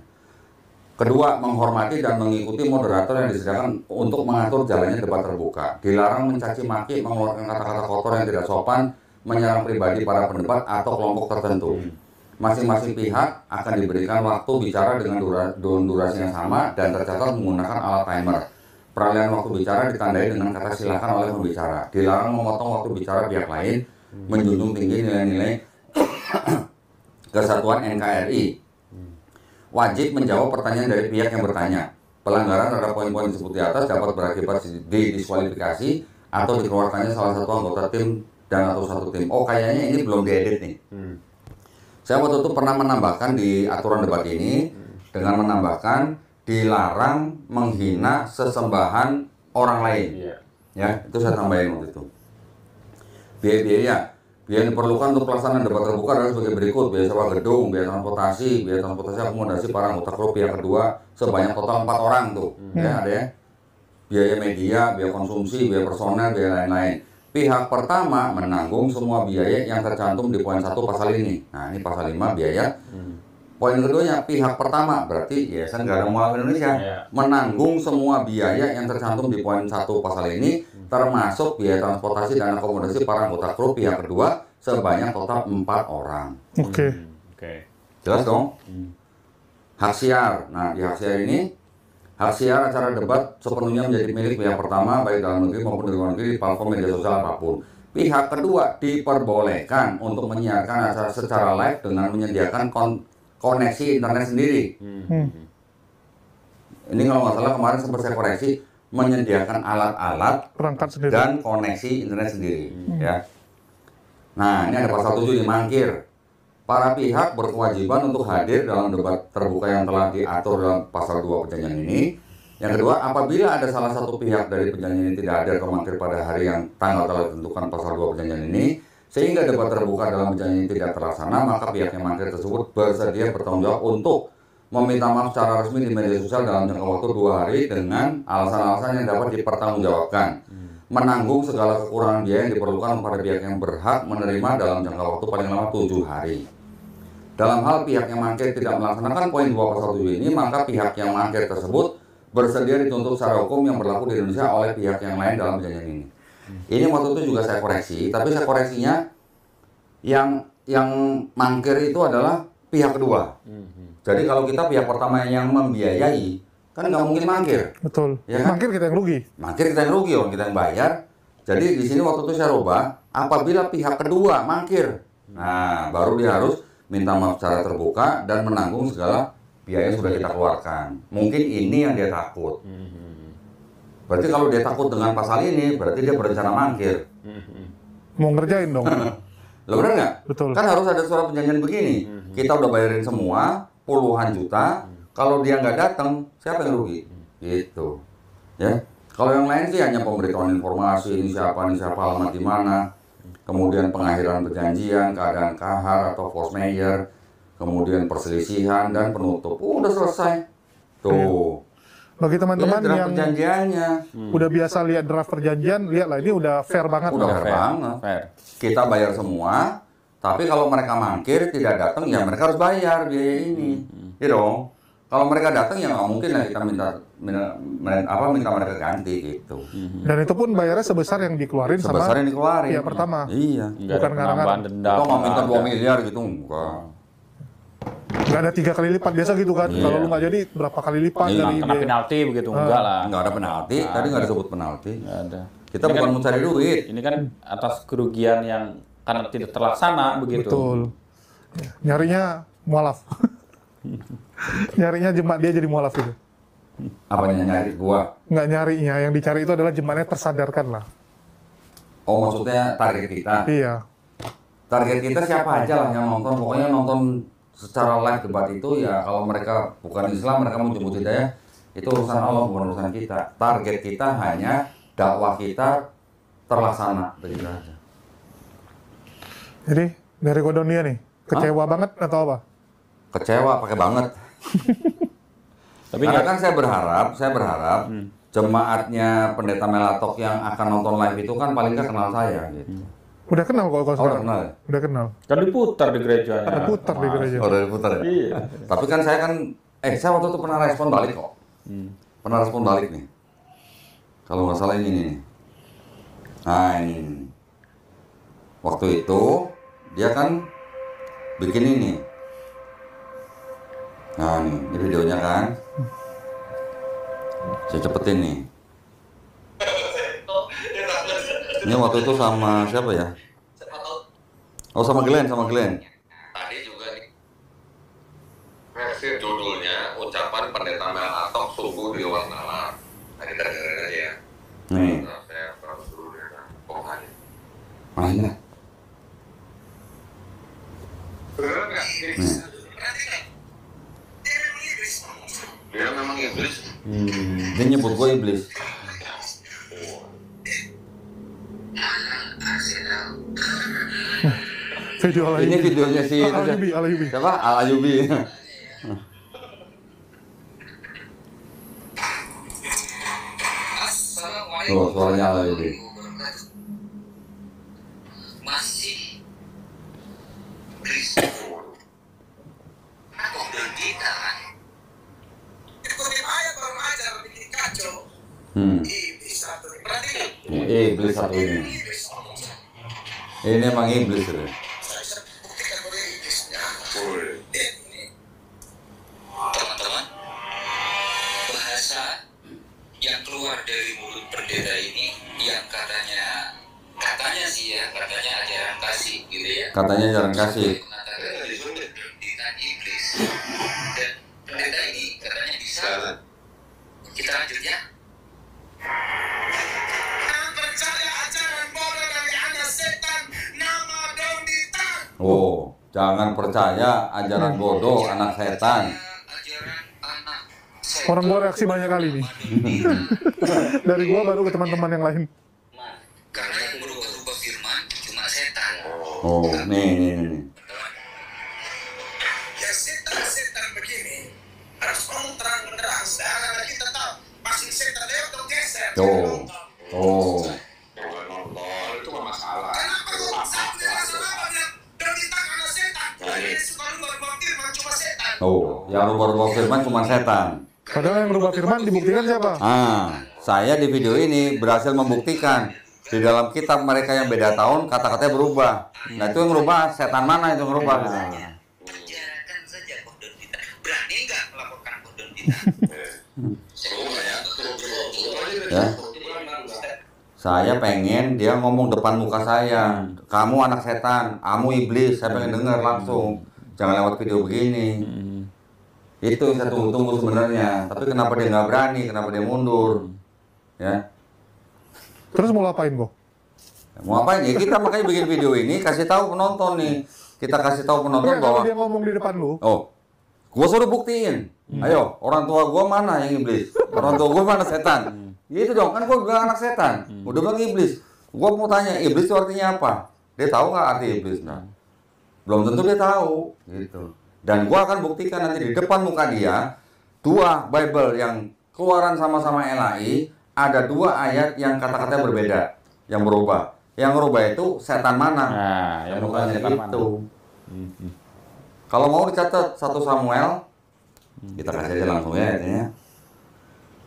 Kedua, menghormati dan mengikuti moderator yang disediakan untuk mengatur jalannya debat terbuka. Dilarang mencaci maki, mengeluarkan kata-kata kotor yang tidak sopan, menyerang pribadi para pendebat atau kelompok tertentu. Masing-masing pihak akan diberikan waktu bicara dengan durasi yang sama dan tercatat menggunakan alat timer. Peralihan waktu bicara ditandai dengan kata silakan oleh pembicara. Dilarang memotong waktu bicara pihak lain, menjunjung tinggi nilai-nilai kesatuan NKRI. Wajib menjawab pertanyaan dari pihak yang bertanya. Pelanggaran terhadap poin-poin disebut di atas dapat berakibat didiskualifikasi atau dikeluarkannya salah satu anggota tim dan atau satu tim. Oh kayaknya ini belum diedit nih. Saya waktu itu pernah menambahkan di aturan debat ini dengan menambahkan dilarang menghina sesembahan orang lain. Iya. Ya, itu saya tambahin waktu itu. Biaya yang diperlukan untuk pelaksanaan debat terbuka adalah sebagai berikut: biaya sewa gedung, biaya transportasi akomodasi para anggota klub pihak kedua sebanyak total 4 orang tuh, ya ada ya. Biaya media, biaya konsumsi, biaya personel, biaya lain-lain. Pihak pertama menanggung semua biaya yang tercantum di poin 1 pasal ini. Nah, ini pasal 5 biaya. Poin keduanya, pihak pertama berarti Yayasan Gada Mualaf Indonesia menanggung semua biaya yang tercantum di poin 1 pasal ini, termasuk biaya transportasi dan akomodasi para anggota klub pihak kedua sebanyak total 4 orang. Oke. Oke. Jelas dong? Hak siar. Nah, di hak siar ini, hak siar acara debat sepenuhnya menjadi milik pihak pertama, baik dalam negeri maupun di luar negeri, di platform media sosial apapun. Pihak kedua diperbolehkan untuk menyiarkan acara secara live dengan menyediakan koneksi internet sendiri. Ini kalau nggak salah kemarin sempat saya koreksi, menyediakan alat-alat Perangkat sendiri. dan koneksi internet sendiri. Ya. Nah, ini ada pasal 7 ini, mangkir. Para pihak berkewajiban untuk hadir dalam debat terbuka yang telah diatur dalam pasal 2 perjanjian ini. Yang kedua, apabila ada salah satu pihak dari perjanjian ini tidak hadir atau mangkir pada hari yang tanggal telah ditentukan pasal 2 perjanjian ini, sehingga debat terbuka dalam perjanjian ini tidak terlaksana, maka pihak yang mangkir tersebut bersedia bertanggung jawab untuk meminta maaf secara resmi di media sosial dalam jangka waktu 2 hari dengan alasan-alasan yang dapat dipertanggungjawabkan. Menanggung segala kekurangan biaya yang diperlukan pada pihak yang berhak menerima dalam jangka waktu paling lama 7 hari. Dalam hal pihak yang mangkir tidak melaksanakan poin 2 pasal 7 ini, maka pihak yang mangkir tersebut bersedia dituntut secara hukum yang berlaku di Indonesia oleh pihak yang lain dalam perjanjian ini. Ini waktu itu juga saya koreksi, tapi saya koreksinya yang mangkir itu adalah pihak kedua. Jadi kalau kita pihak pertama yang membiayai, kan nggak mungkin mangkir. Betul. Ya kan? Mangkir kita yang rugi. Mangkir kita yang rugi, orang kita yang bayar. Jadi di sini waktu itu saya rubah, apabila pihak kedua mangkir, nah baru dia harus minta maaf secara terbuka dan menanggung segala biaya yang sudah kita keluarkan. Mungkin ini yang dia takut. Berarti kalau dia takut dengan pasal ini, berarti dia berencana mangkir. Mau ngerjain dong. Lo benar nggak? Betul. Kan harus ada surat perjanjian begini. Kita udah bayarin semua, puluhan juta. Kalau dia nggak datang, siapa yang rugi? Gitu. Ya. Kalau yang lain sih hanya pemberitahuan informasi, ini siapa, alamat di mana. Kemudian pengakhiran perjanjian, keadaan kahar atau force majeure, kemudian perselisihan dan penutup. Udah selesai. Tuh. Bagi teman-teman Ini draft yang perjanjiannya. udah biasa lihat draft perjanjian, lihatlah ini udah fair banget. Udah lah. fair banget. Fair. Kita bayar semua, tapi kalau mereka mangkir tidak datang, ya mereka harus bayar biaya ini. Ya dong. Kalau mereka datang ya nggak mungkin lah kita minta mereka ganti gitu. Dan itu pun bayarnya sebesar yang dikeluarin Sebesar sama yang dikeluarin. pihak pertama. Iya. Nggak Bukan ada ngarang-ngarang. penambahan denda. Kita nggak minta 2 nggak ada. miliar gitu, enggak. Nggak ada 3 kali lipat biasa gitu kan. Iya. Kalau lu nggak jadi berapa kali lipat Iya, dari Kena biaya. penalti begitu enggak lah. Nggak ada penalti, tadi nggak disebut penalti. Nggak ada. Kita Ini bukan kan- mencari duit. Ini kan atas kerugian yang karena tidak terlaksana begitu. Betul. Nyarinya mualaf. Nyarinya jemaat dia jadi mualaf itu. Apanya nyari gua? Nggak nyarinya, yang dicari itu adalah jemaatnya tersadarkan lah. Oh, maksudnya target kita. Iya. Target kita siapa aja lah yang nonton. Pokoknya nonton secara live debat itu ya, kalau mereka bukan Islam, mereka mau jemput hidayah, itu urusan Allah, bukan urusan kita. Target kita hanya dakwah kita terlaksana, begitu aja. Jadi dari Kodonia nih, kecewa banget atau apa? Kecewa pakai banget. Tapi Karena nggak- kan saya berharap jemaatnya Pendeta Melatok yang akan nonton live itu kan paling nggak kenal saya gitu. Udah kenal kok kalau Oh, udah sekarang. kenal ya? Udah kenal. kan diputar di gerejanya. Ada putar di gereja. Oh, udah diputar ya? Iya. Tapi kan saya saya waktu itu pernah respon balik kok. Pernah respon balik nih. Kalau nggak salah ini nih. Nah ini. Waktu itu dia kan bikin ini. Nah ini videonya kan. Saya cepetin nih. Ini waktu itu sama siapa ya? Oh sama Glenn. Tadi juga nih. Versi judulnya ucapan Pendeta Melatok sungguh di luar nalar. Nah, kita dengerin aja ya. Nih. Saya terus dulu ya. Mana? Beneran nggak? Nih. gue iblis. Video Ini Alayubi. videonya si itu Alayubi, Alayubi. siapa? Alayubi. Tuh, suaranya Alayubi. Masih Kristo. Aku dan kita ikutin ayat baru ajar bikin kacau. Iblis satu. Berarti Iblis satu ini. Ini emang iblis itu. saya buktikan bahwa iblisnya. Ini teman-teman, bahasa yang keluar dari mulut pendeta ini yang katanya sih ya, katanya ajaran kasih gitu ya. Katanya jarang kasih. Mengatakan dengan iblis, dan pendeta ini katanya bisa. Kita lanjut ya. Jangan percaya ajaran bodoh dari anak setan nama Dondita. Oh, jangan percaya ajaran bodoh anak setan. Ajaran anak setan. Orang gua reaksi banyak kali nih. Dari gua baru ke teman-teman yang lain. Karena yang berubah-ubah firman cuma setan. Oh, nih. Ya setan begini harus ngomong terang-terang. Sekarang kita tahu masih setan lewat atau geser. Oh. Itu mah masalah. Kenapa kok satu yang masalah bilang Dondita karena setan? Ini suka rubah-rubah firman cuma setan. Oh, yang rubah-rubah firman cuma setan. Padahal yang rubah firman dibuktikan siapa? Saya di video ini berhasil membuktikan di dalam kitab mereka yang beda tahun kata-katanya berubah. Nah itu yang berubah, setan mana itu yang berubah? Penjarakan saja kok Dondita. Berani nggak melaporkan kok Dondita? Ya. Saya pengen dia ngomong depan muka saya, kamu anak setan, kamu iblis. Saya pengen dengar langsung, jangan lewat video begini. Itu yang saya tunggu-tunggu sebenarnya. Tapi kenapa dia nggak berani? Kenapa dia mundur? Ya. Terus mau ngapain kok? Mau apa ya? Kita makanya bikin video ini kasih tahu penonton nih. Kita kasih tahu penonton Enggak, kalau bahwa dia ngomong di depan lu, gua suruh buktiin. Ayo, orang tua gua mana yang iblis? Orang tua gua mana setan? Gitu dong, kan gua bilang anak setan. Udah bilang iblis. Gua mau tanya, iblis itu artinya apa? Dia tahu nggak arti iblis? Nah, belum tentu dia tahu. Gitu. Dan gua akan buktikan nanti di depan muka dia, dua Bible yang keluaran sama-sama LAI, ada dua ayat yang kata-katanya berbeda, yang berubah. Yang berubah itu setan mana? Nah, yang bukan Bukan setan mana? itu. Kalau mau dicatat 1 Samuel, kita kasih aja langsung ya intinya.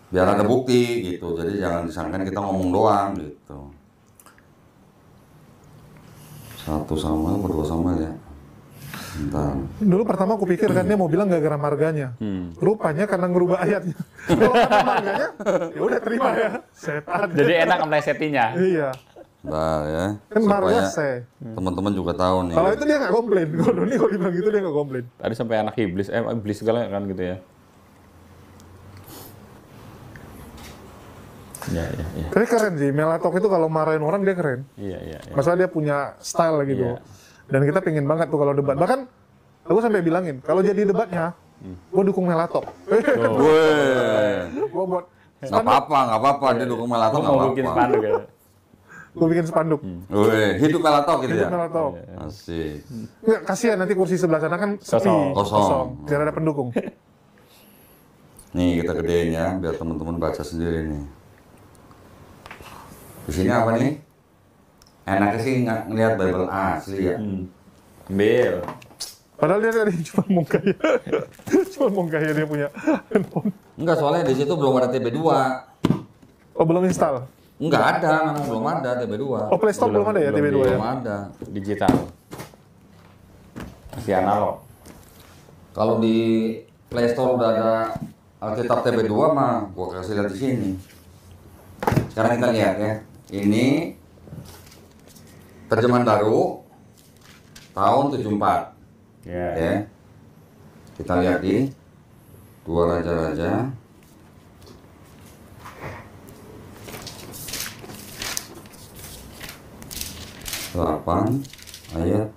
Biar ada bukti gitu. Jadi jangan disangkan kita ngomong doang gitu. 1 Samuel atau 2 Samuel ya. Bentar. dulu pertama aku pikir kan dia mau bilang gara-gara marganya. Rupanya karena ngerubah ayatnya. Kalau karena marganya, ya udah terima ya. Setan. Jadi enak melesettinya. Iya. Bentar ya. Kan marga Supaya se. teman-teman juga tahu nih. Kalau itu dia nggak komplain. Kalau Doni kalau dibilang gitu dia nggak komplain. Tadi sampai anak iblis segala kan gitu ya. Iya. Tapi keren sih, Melatok itu kalau marahin orang dia keren. Iya. Masalah dia punya style gitu. Iya. Dan kita pengen banget tuh kalau debat. Bahkan aku sampai bilangin, kalau jadi debatnya, gue dukung Melatok. Weh. Gue buat Nggak apa-apa, dia dukung Melatok nggak Mau bikin apa-apa. spanduk ya. gue bikin spanduk. Weh, hidup Melatok gitu ya. Hidup Melatok. Asik. Nggak, kasihan nanti kursi sebelah sana kan sepi, Kosong. biar ada pendukung. Nih kita gedein ya, biar teman-teman baca sendiri nih. Di sini apa nih? Enaknya sih ngeliat Bible asli ya. Ambil. Padahal dia tadi cuma mau kaya. Cuma mau kaya dia punya handphone. Enggak, soalnya di situ belum ada TB2. Oh belum install? Enggak ada, memang belum ada TB2. Oh Play Store belum ada ya TV2 ya? Belum ada. Digital. Masih analog. Kalau di Play Store udah ada Alkitab TB2 mah gua kasih lihat di sini. Sekarang kita lihat ya. Ini terjemahan baru tahun 74. Ya. Ya. Kita lihat di Dua Raja-Raja. Ayat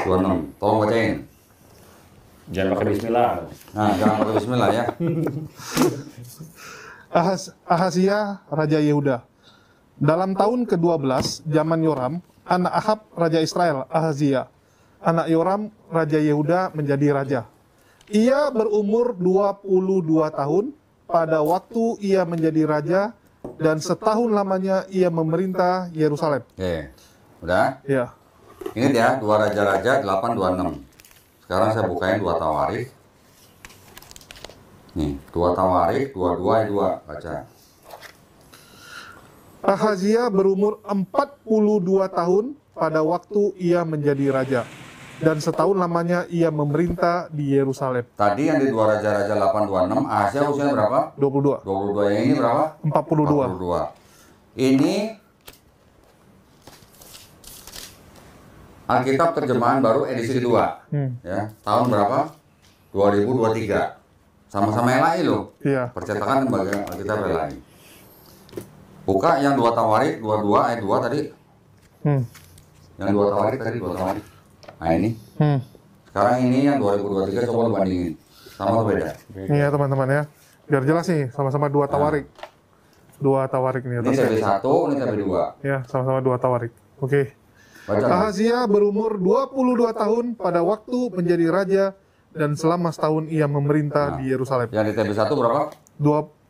26. Tolong bacain. Jangan pakai bismillah. Nah, jangan pakai bismillah ya. Ahazia, Raja Yehuda. Dalam tahun ke-12 zaman Yoram, anak Ahab, Raja Israel, Ahazia. Anak Yoram, Raja Yehuda menjadi raja. Ia berumur 22 tahun pada waktu ia menjadi raja, dan setahun lamanya ia memerintah Yerusalem. Oke, udah? Ya. Ingat ya, 2 Raja-Raja 8:26. Sekarang saya bukain 2 Tawarikh. Nih, 2 Tawarikh 22 ayat 2, baca. Ahazia berumur 42 tahun pada waktu ia menjadi raja, dan setahun lamanya ia memerintah di Yerusalem. Tadi yang di 2 Raja-Raja 8:26, Ahazia usianya berapa? 22. 22. Yang ini berapa? 42. 42. Ini Alkitab terjemahan baru edisi kedua. Ya, tahun berapa? 2023. Sama-sama LAI loh. Iya. Percetakan lembaga Alkitab LAI. Buka yang 2 Tawarikh 22 ayat 2 tadi. Yang 2 Tawarikh tadi 2 Tawarikh. Nah ini. Sekarang ini yang 2023 coba lu bandingin. Sama atau beda? Ini ya teman-teman ya. Biar jelas nih, sama-sama 2 Tawarikh. 2 Tawarikh nih Ini atasnya. TB1, ini TB2. Ya, sama-sama 2 Tawarikh. Oke. Baca. Ahazia berumur 22 tahun pada waktu menjadi raja, dan selama setahun ia memerintah di Yerusalem. Yang di TB1 berapa?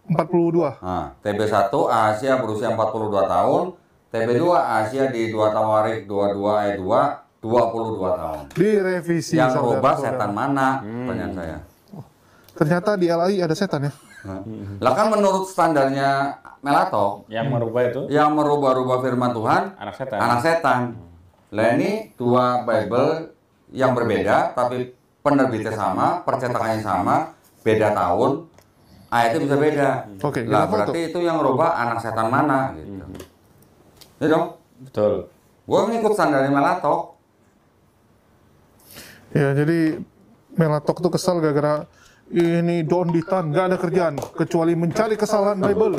42. Nah, TB1 Ahazia berusia 42 tahun, TB2 Ahazia di 2 Tawarikh 22 ayat 2 22 tahun. Direvisi. Yang rubah saudara-saudara. setan mana? Pertanyaan saya. Ternyata di LAI ada setan ya. Lah kan menurut standarnya Melatok, Yang merubah itu yang merubah-rubah firman Tuhan anak setan. anak setan. Lah ini 2 Bible yang berbeda tapi penerbitnya sama, percetakannya sama, beda tahun, ayatnya bisa beda. Oke, Lah kita foto. berarti itu yang merubah anak setan mana gitu. Ya dong. Betul. Gua ngikut standarnya Melatok. Ya, jadi Melatok tuh kesal gara-gara ini Don Ditan nggak ada kerjaan kecuali mencari kesalahan Bible.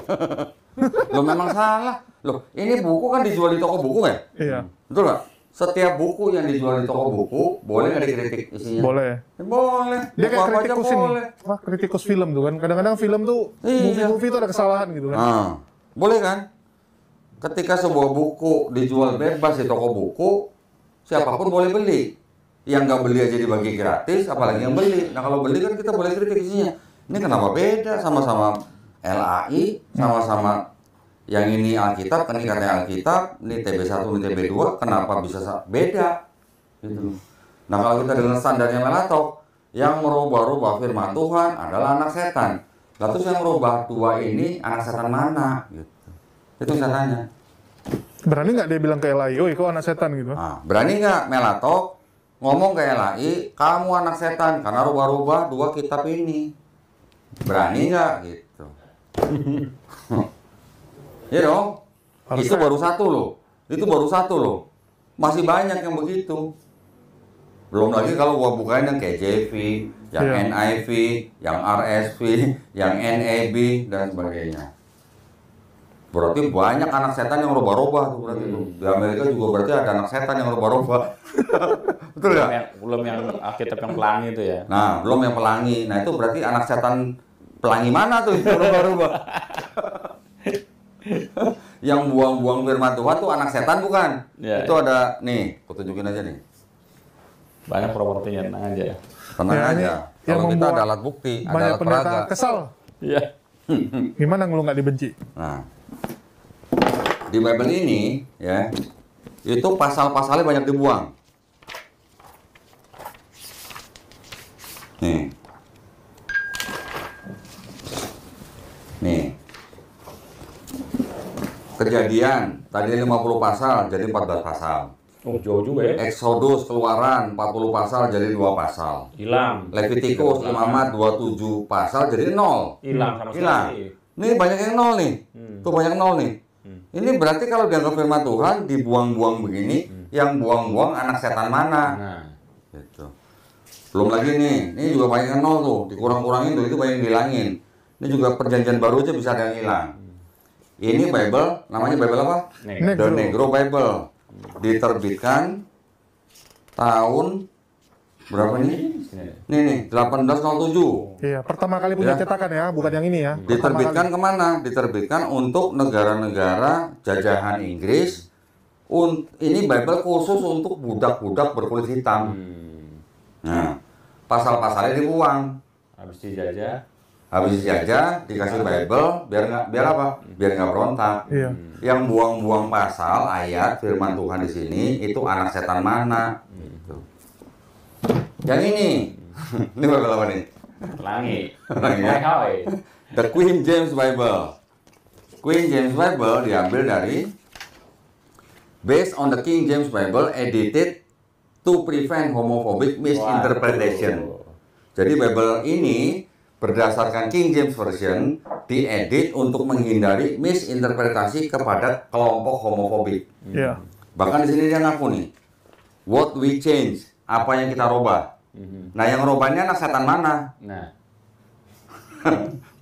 Loh memang salah. Loh, ini buku kan dijual di toko buku ya? Iya, Betul nggak? Setiap buku yang dijual di toko buku boleh nggak dikritik isinya? boleh. Ya, boleh. Dia kayak Buku apa aja kritikus ini. boleh. Wah, kritikus film tuh kan. Kadang-kadang film tuh Iya. movie-movie tuh ada kesalahan gitu kan. Nah, boleh kan? Ketika sebuah buku dijual bebas di toko buku, siapapun boleh beli. Yang nggak beli aja dibagi gratis, apalagi yang beli. Nah kalau beli kan kita boleh kritik isinya. Ini kenapa beda? Sama-sama LAI, sama-sama yang ini Alkitab, kan ini katanya Alkitab, ini TB1, ini TB2, kenapa bisa beda? Gitu. Nah kalau kita dengan standarnya Melatok, yang merubah-rubah firman Tuhan adalah anak setan. Lalu terus yang merubah 2 ini anak setan mana? Gitu. Itu saya tanya. Berani nggak dia bilang ke LAI, "Oi, kok anak setan gitu?" Nah, berani nggak Melatok ngomong ke LAI, kamu anak setan karena rubah-rubah 2 kitab ini? Berani nggak gitu? Ya dong. Itu baru 1 loh. Itu baru 1 loh. Masih banyak yang begitu. Belum lagi kalau gua bukain yang KJV, yang Iya. NIV, yang RSV, yang NAB dan sebagainya. Berarti banyak anak setan yang rubah-rubah tuh berarti tuh. Di Amerika juga berarti ada anak setan yang rubah-rubah. Betul nggak? Belum yang Alkitab yang pelangi itu ya. Nah, belum yang pelangi. Nah, itu berarti anak setan pelangi mana tuh yang rubah-rubah? Yang buang-buang firman Tuhan tuh anak setan bukan? Ya, Itu ada nih, aku tunjukin aja nih. Banyak propertinya, tenang aja ya. Tenang Ya, ini aja. yang Kalau kita membuat ada alat bukti, ada Banyak alat pendeta peraga. kesal. Iya. Gimana lu nggak dibenci? Nah, di Bible ini ya, itu pasal-pasalnya banyak dibuang. Nih. Nih. Kejadian, tadi 50 pasal jadi 14 pasal. Oh, jauh juga ya. Exodus, Keluaran 40 pasal jadi 2 pasal. Hilang. Levitikus, Imamat 27 pasal jadi 0. Hilang sama Hilang. sekali. Nih banyak yang 0 nih. Tuh banyak 0 nih. Ini berarti kalau dianggap firman Tuhan dibuang-buang begini, yang buang-buang anak setan mana? Nah, Gitu. Belum lagi nih, ini juga banyak yang 0 tuh, dikurang-kurangin tuh, itu banyak yang dihilangin. Ini juga perjanjian baru aja bisa ada yang hilang. Ini Bible, namanya Bible apa? Negro. The Negro Bible. Diterbitkan tahun Berapa nih? Nih 1807. Iya, pertama kali punya Ya. cetakan ya, bukan yang ini ya. Pertama Diterbitkan kali. kemana? Diterbitkan untuk negara-negara jajahan Inggris. Ini Bible khusus untuk budak-budak berkulit hitam. Nah, pasal-pasalnya dibuang. Habis dijajah. Habis dijajah, dikasih Bible, biar apa? Biar nggak berontak. Iya. Yang buang-buang pasal, ayat, firman Tuhan di sini itu anak setan mana? Gitu. Yang ini, ini Bible apa nih? Pelangi. Pelangi. Hai. The Queen James Bible. Queen James Bible diambil dari based on the King James Bible edited to prevent homophobic misinterpretation. Jadi Bible ini berdasarkan King James Version diedit untuk menghindari misinterpretasi kepada kelompok homofobik. Iya. Bahkan di sini dia ngaku nih, what we change, apa yang kita rubah. Nah yang rubahnya anak setan mana? Nah,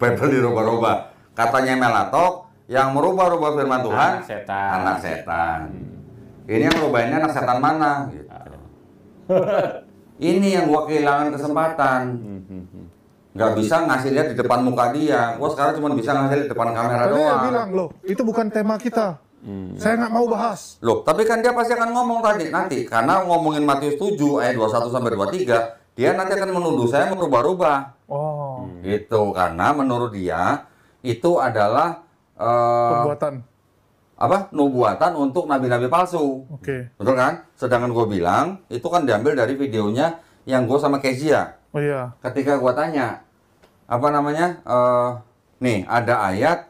Bible dirubah-rubah. Katanya Melatok, yang merubah-rubah firman Tuhan, anak setan. anak setan. Ini yang rubahnya anak setan mana? Gitu. Ini yang gua kehilangan kesempatan. Nggak bisa ngasih lihat di depan muka dia. Gua sekarang cuma bisa ngasih lihat di depan kamera Tadi dia doang. bilang, loh, itu bukan tema kita. Saya nggak mau bahas. Loh, tapi kan dia pasti akan ngomong tadi nanti karena ngomongin Matius 7 ayat 21 sampai 23, dia nanti akan menuduh saya merubah-rubah. Oh, Gitu karena menurut dia itu adalah perbuatan. nubuatan untuk nabi-nabi palsu. Oke. Betul kan? Sedangkan gue bilang itu kan diambil dari videonya yang gue sama Kezia. Oh iya. Ketika gue tanya apa namanya, nih ada ayat,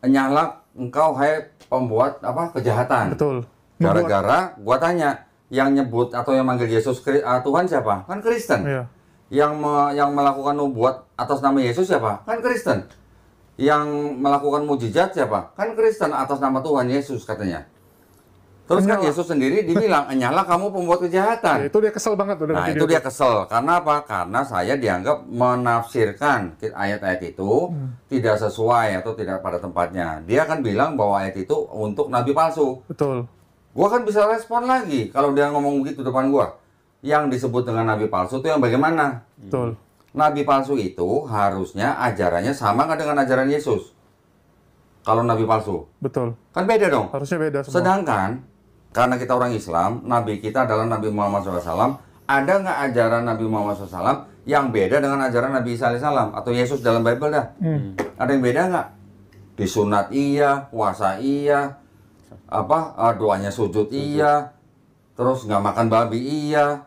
nyala engkau hai pembuat apa kejahatan. Betul. Gara-gara gue tanya yang nyebut atau yang manggil Yesus Tuhan siapa? Kan Kristen. Iya. Yang melakukan nubuat atas nama Yesus siapa? Kan Kristen. Yang melakukan mujizat siapa? Kan Kristen atas nama Tuhan Yesus katanya. Terus kan Enyala. Yesus sendiri dibilang, "Enyala kamu pembuat Ya, kejahatan." itu dia kesel banget tuh dengan Nah, video itu dia kesel. Karena apa? Karena saya dianggap menafsirkan ayat-ayat itu tidak sesuai atau tidak pada tempatnya. Dia kan bilang bahwa ayat itu untuk nabi palsu. Betul. Gua kan bisa respon lagi kalau dia ngomong begitu depan gua. Yang disebut dengan nabi palsu itu yang bagaimana? Betul. Nabi palsu itu harusnya ajarannya sama nggak dengan ajaran Yesus? Kalau nabi palsu, Betul. kan beda dong. Harusnya beda semua. Sedangkan karena kita orang Islam, Nabi kita adalah Nabi Muhammad SAW. Ada nggak ajaran Nabi Muhammad SAW yang beda dengan ajaran Nabi Isa AS atau Yesus dalam Bible dah? Ada yang beda nggak? Disunat iya, puasa iya, doanya sujud iya, terus nggak makan babi iya,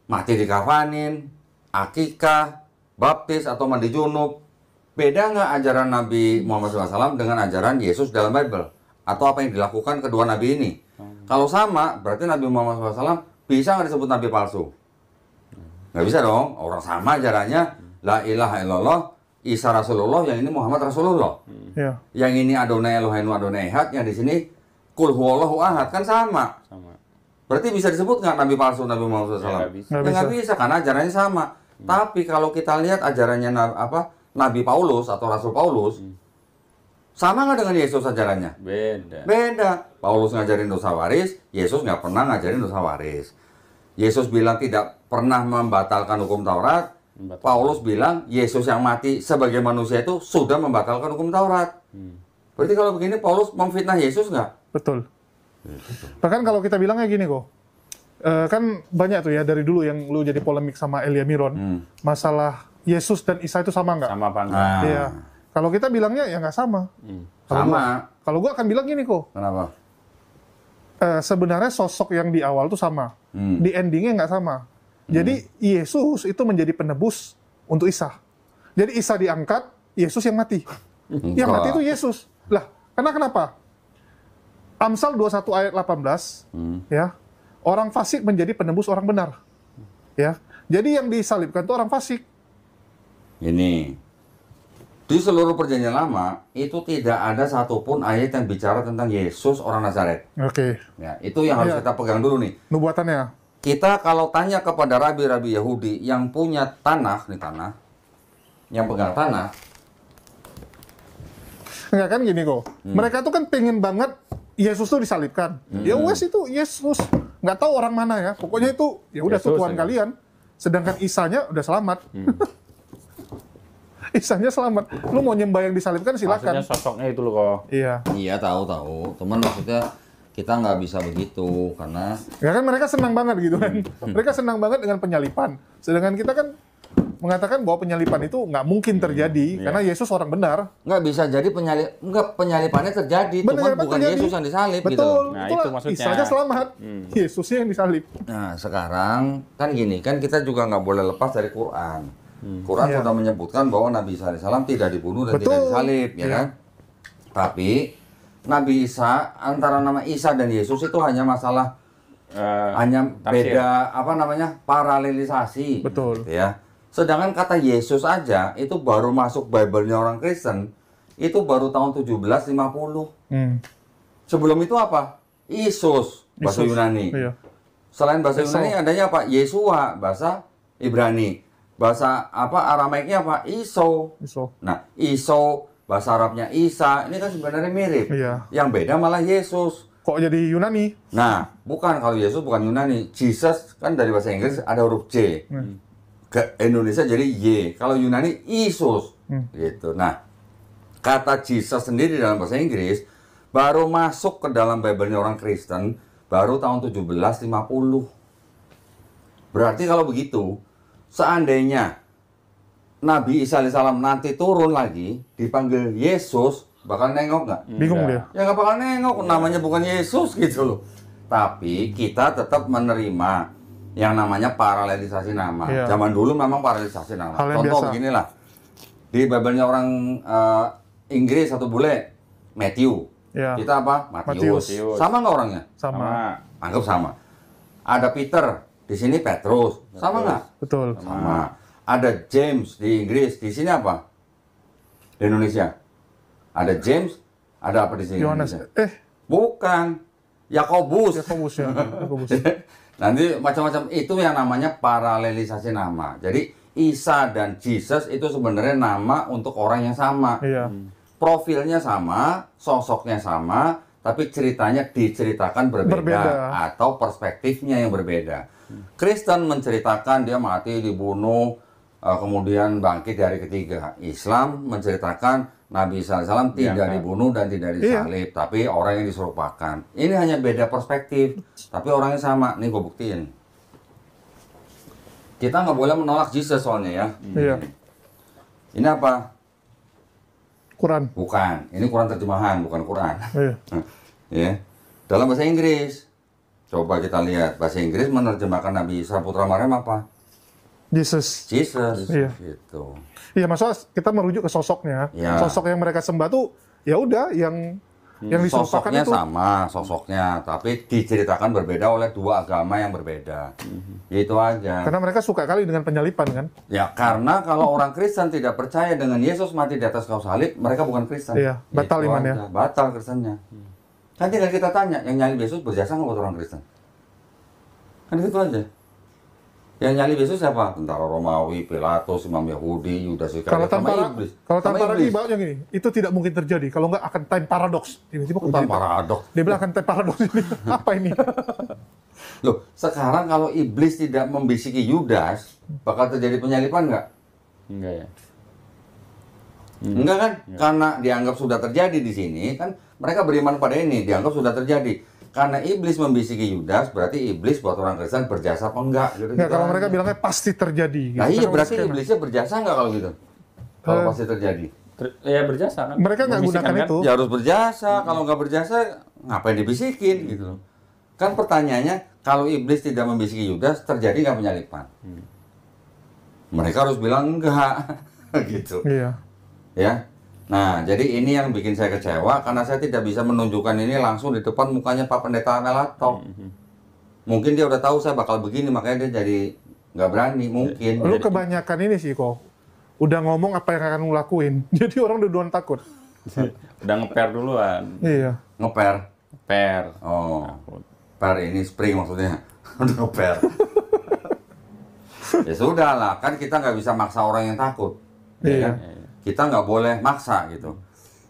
mati dikafanin, akikah, baptis atau mandi junub. Beda nggak ajaran Nabi Muhammad SAW dengan ajaran Yesus dalam Bible? Atau apa yang dilakukan kedua Nabi ini? Kalau sama, berarti Nabi Muhammad SAW bisa nggak disebut Nabi palsu? Nggak bisa dong, orang sama ajarannya. La ilaha illallah, Isa Rasulullah, yang ini Muhammad Rasulullah. Iya. Yang ini Adonai Eloheinu Adonai Ehad, yang di sini Kul huwallahu ahad, kan sama. sama. Berarti bisa disebut nggak Nabi palsu Nabi Muhammad SAW? Ya, nggak bisa. Nggak Ya, nggak bisa. bisa, karena ajarannya sama. Tapi kalau kita lihat ajarannya Nabi Paulus atau Rasul Paulus, sama nggak dengan Yesus ajarannya? Beda. Beda. Paulus ngajarin dosa waris, Yesus nggak pernah ngajarin dosa waris. Yesus bilang tidak pernah membatalkan hukum Taurat. Paulus bilang Yesus yang mati sebagai manusia itu sudah membatalkan hukum Taurat. Berarti kalau begini Paulus memfitnah Yesus nggak? Betul. Bahkan kalau kita bilangnya gini kok, kan banyak tuh ya dari dulu yang lu jadi polemik sama Elia Miron, masalah Yesus dan Isa itu sama nggak? Sama apa enggak? Nah, Iya. Kalau kita bilangnya ya nggak sama. sama. Kalau gua akan bilang gini kok, Kenapa? sebenarnya sosok yang di awal tuh sama, di endingnya nggak sama. Jadi Yesus itu menjadi penebus untuk Isa. Jadi Isa diangkat, Yesus yang mati. Yang mati itu Yesus. Lah, karena kenapa? Amsal 21 ayat 18, ya, orang fasik menjadi penebus orang benar. Ya, jadi yang disalibkan itu orang fasik. Ini di seluruh perjanjian lama itu tidak ada satupun ayat yang bicara tentang Yesus orang Nazaret. Oke, Ya, itu yang harus Iya. kita pegang dulu nih. nubuatannya. Kita kalau tanya kepada rabi-rabi Yahudi yang punya tanah, nih tanah, yang pegang tanah, Enggak kan gini kok. Mereka tuh kan pengen banget Yesus tuh disalibkan. Ya wes itu Yesus. Nggak tahu orang mana ya. Pokoknya itu ya udah tuh Yesus Tuhan aja. kalian. sedangkan Isanya udah selamat. Isanya selamat. Lu mau nyembah yang disalibkan silakan. Maksudnya sosoknya itu loh kok. Iya. Iya tahu. Cuman maksudnya kita nggak bisa begitu karena Ya kan mereka senang banget gitu kan. Mereka senang banget dengan penyalipan. Sedangkan kita kan mengatakan bahwa penyalipan itu nggak mungkin terjadi karena Yesus orang benar. nggak bisa jadi penyalipannya terjadi, cuman Penyalipan bukan terjadi. Yesus yang disalib gitu. Betul. Nah, Itulah, itu maksudnya. Isanya selamat. Yesusnya yang disalib. Nah sekarang kan gini, kan kita juga nggak boleh lepas dari Quran. Quran Iya. sudah menyebutkan bahwa Nabi Isa AS tidak dibunuh dan Betul. tidak disalib, ya Iya. kan? Tapi Nabi Isa, antara nama Isa dan Yesus itu hanya masalah hanya tafsir. beda apa namanya paralelisasi. Betul. Gitu ya. Sedangkan kata Yesus aja itu baru masuk Bible-nya orang Kristen itu baru tahun 1750. Sebelum itu apa? Isus, bahasa Yesus. Yunani. Iya. Selain bahasa Esau. Yunani adanya apa? Yesua, bahasa Ibrani. Bahasa apa Aramaiknya apa? Iso. Iso. Nah, Iso bahasa Arabnya Isa. Ini kan sebenarnya mirip. Iya. Yang beda malah Yesus. Kok jadi Yunani? Nah, bukan, kalau Yesus bukan Yunani. Jesus kan dari bahasa Inggris ada huruf J. Ke Indonesia jadi Y. Kalau Yunani Isus. Gitu. Nah, kata Jesus sendiri dalam bahasa Inggris baru masuk ke dalam Bible-nya orang Kristen baru tahun 1750. Berarti kalau begitu, seandainya Nabi Isa alaihissalam nanti turun lagi dipanggil Yesus, bakal nengok nggak? Bingung dia. Ya nggak bakal nengok, namanya bukan Yesus gitu loh. Tapi kita tetap menerima yang namanya paralelisasi nama. Iya. Zaman dulu memang paralelisasi nama. Hal yang Contoh biasa. beginilah, di Bible-nya orang Inggris satu bule, Matthew. Iya. Kita apa? Matius. Matius. Sama nggak orangnya? Sama. Anggap sama. Ada Peter, di sini Petrus. Sama nggak? Betul. Sama. Ada James di Inggris, di sini apa? Di Indonesia. Ada James, ada apa di sini? Yohanes. Indonesia? Bukan. Yakobus. Yakobus ya. Yakobus. Nanti macam-macam itu yang namanya paralelisasi nama. Jadi Isa dan Jesus itu sebenarnya nama untuk orang yang sama. Iya. Profilnya sama, sosoknya sama, tapi ceritanya diceritakan berbeda, Berbeda. atau perspektifnya yang berbeda. Kristen menceritakan dia mati, dibunuh, kemudian bangkit dari ketiga. Islam menceritakan Nabi Isa AS tidak dibunuh dan tidak disalib, tapi orang yang diserupakan. Ini hanya beda perspektif, tapi orangnya sama. Nih gue buktiin. Kita nggak boleh menolak Jesus soalnya ya. Iya. Ini apa? Quran. Bukan. Ini Quran terjemahan, bukan Quran. Iya. Ya. Dalam bahasa Inggris. Coba kita lihat. Bahasa Inggris menerjemahkan Nabi Isa putra Maryam apa? Jesus. Jesus. Iya. Gitu. Iya, maksudnya kita merujuk ke sosoknya. Iya. Sosok yang mereka sembah tuh ya udah yang diserupakan Sosoknya itu. sama, sosoknya, tapi diceritakan berbeda oleh dua agama yang berbeda. Itu aja. Karena mereka suka kali dengan penyalipan kan. Ya, karena kalau orang Kristen tidak percaya dengan Yesus mati di atas kayu salib, mereka bukan Kristen. Iya, batal Itu imannya. aja, batal Kristennya. Kan tinggal kita tanya, yang nyalib Yesus berjasa nggak buat orang Kristen? Kan gitu aja. Yang nyalib Yesus siapa? Tentara Romawi, Pilatus, Imam Yahudi, Yudas Kalau Iskariot, tanpa sama iblis. kalau Sama tanpa iblis. bawanya gini, itu tidak mungkin terjadi. Kalau nggak akan time paradox. Tiba-tiba Bukan kembali. paradoks. Dia bilang akan time paradox ini. Apa ini? Loh, sekarang kalau iblis tidak membisiki Yudas, bakal terjadi penyalipan nggak? Enggak ya. Enggak kan? Karena dianggap sudah terjadi di sini, kan mereka beriman pada ini, dianggap sudah terjadi. Karena iblis membisiki Yudas, berarti iblis buat orang Kristen berjasa apa enggak? Gitu, Nggak, kalau mereka bilangnya pasti terjadi. Nah gitu. iya, Kan berarti skema. iblisnya berjasa nggak kalau gitu? Kalau pasti terjadi. Ya berjasa kan. Mereka nggak Membisikkan gunakan kan? itu. Ya harus berjasa, kalau nggak berjasa, ngapain dibisikin gitu loh. Kan pertanyaannya, kalau iblis tidak membisiki Yudas, terjadi nggak penyalipan? Mereka harus bilang enggak, gitu. Iya. Ya. Nah, jadi ini yang bikin saya kecewa karena saya tidak bisa menunjukkan ini langsung di depan mukanya Pak Pendeta Melato. Mungkin dia udah tahu saya bakal begini, makanya dia jadi nggak berani, mungkin. Lu kebanyakan ini sih kok. Udah ngomong apa yang akan lu lakuin. Jadi orang udah duluan takut. Udah ngeper duluan. Iya. Ngeper. Per. Oh, per ini spring maksudnya. Udah ngeper. Ya sudah lah, kan kita nggak bisa maksa orang yang takut. Ya Iya. kan? Kita nggak boleh maksa gitu.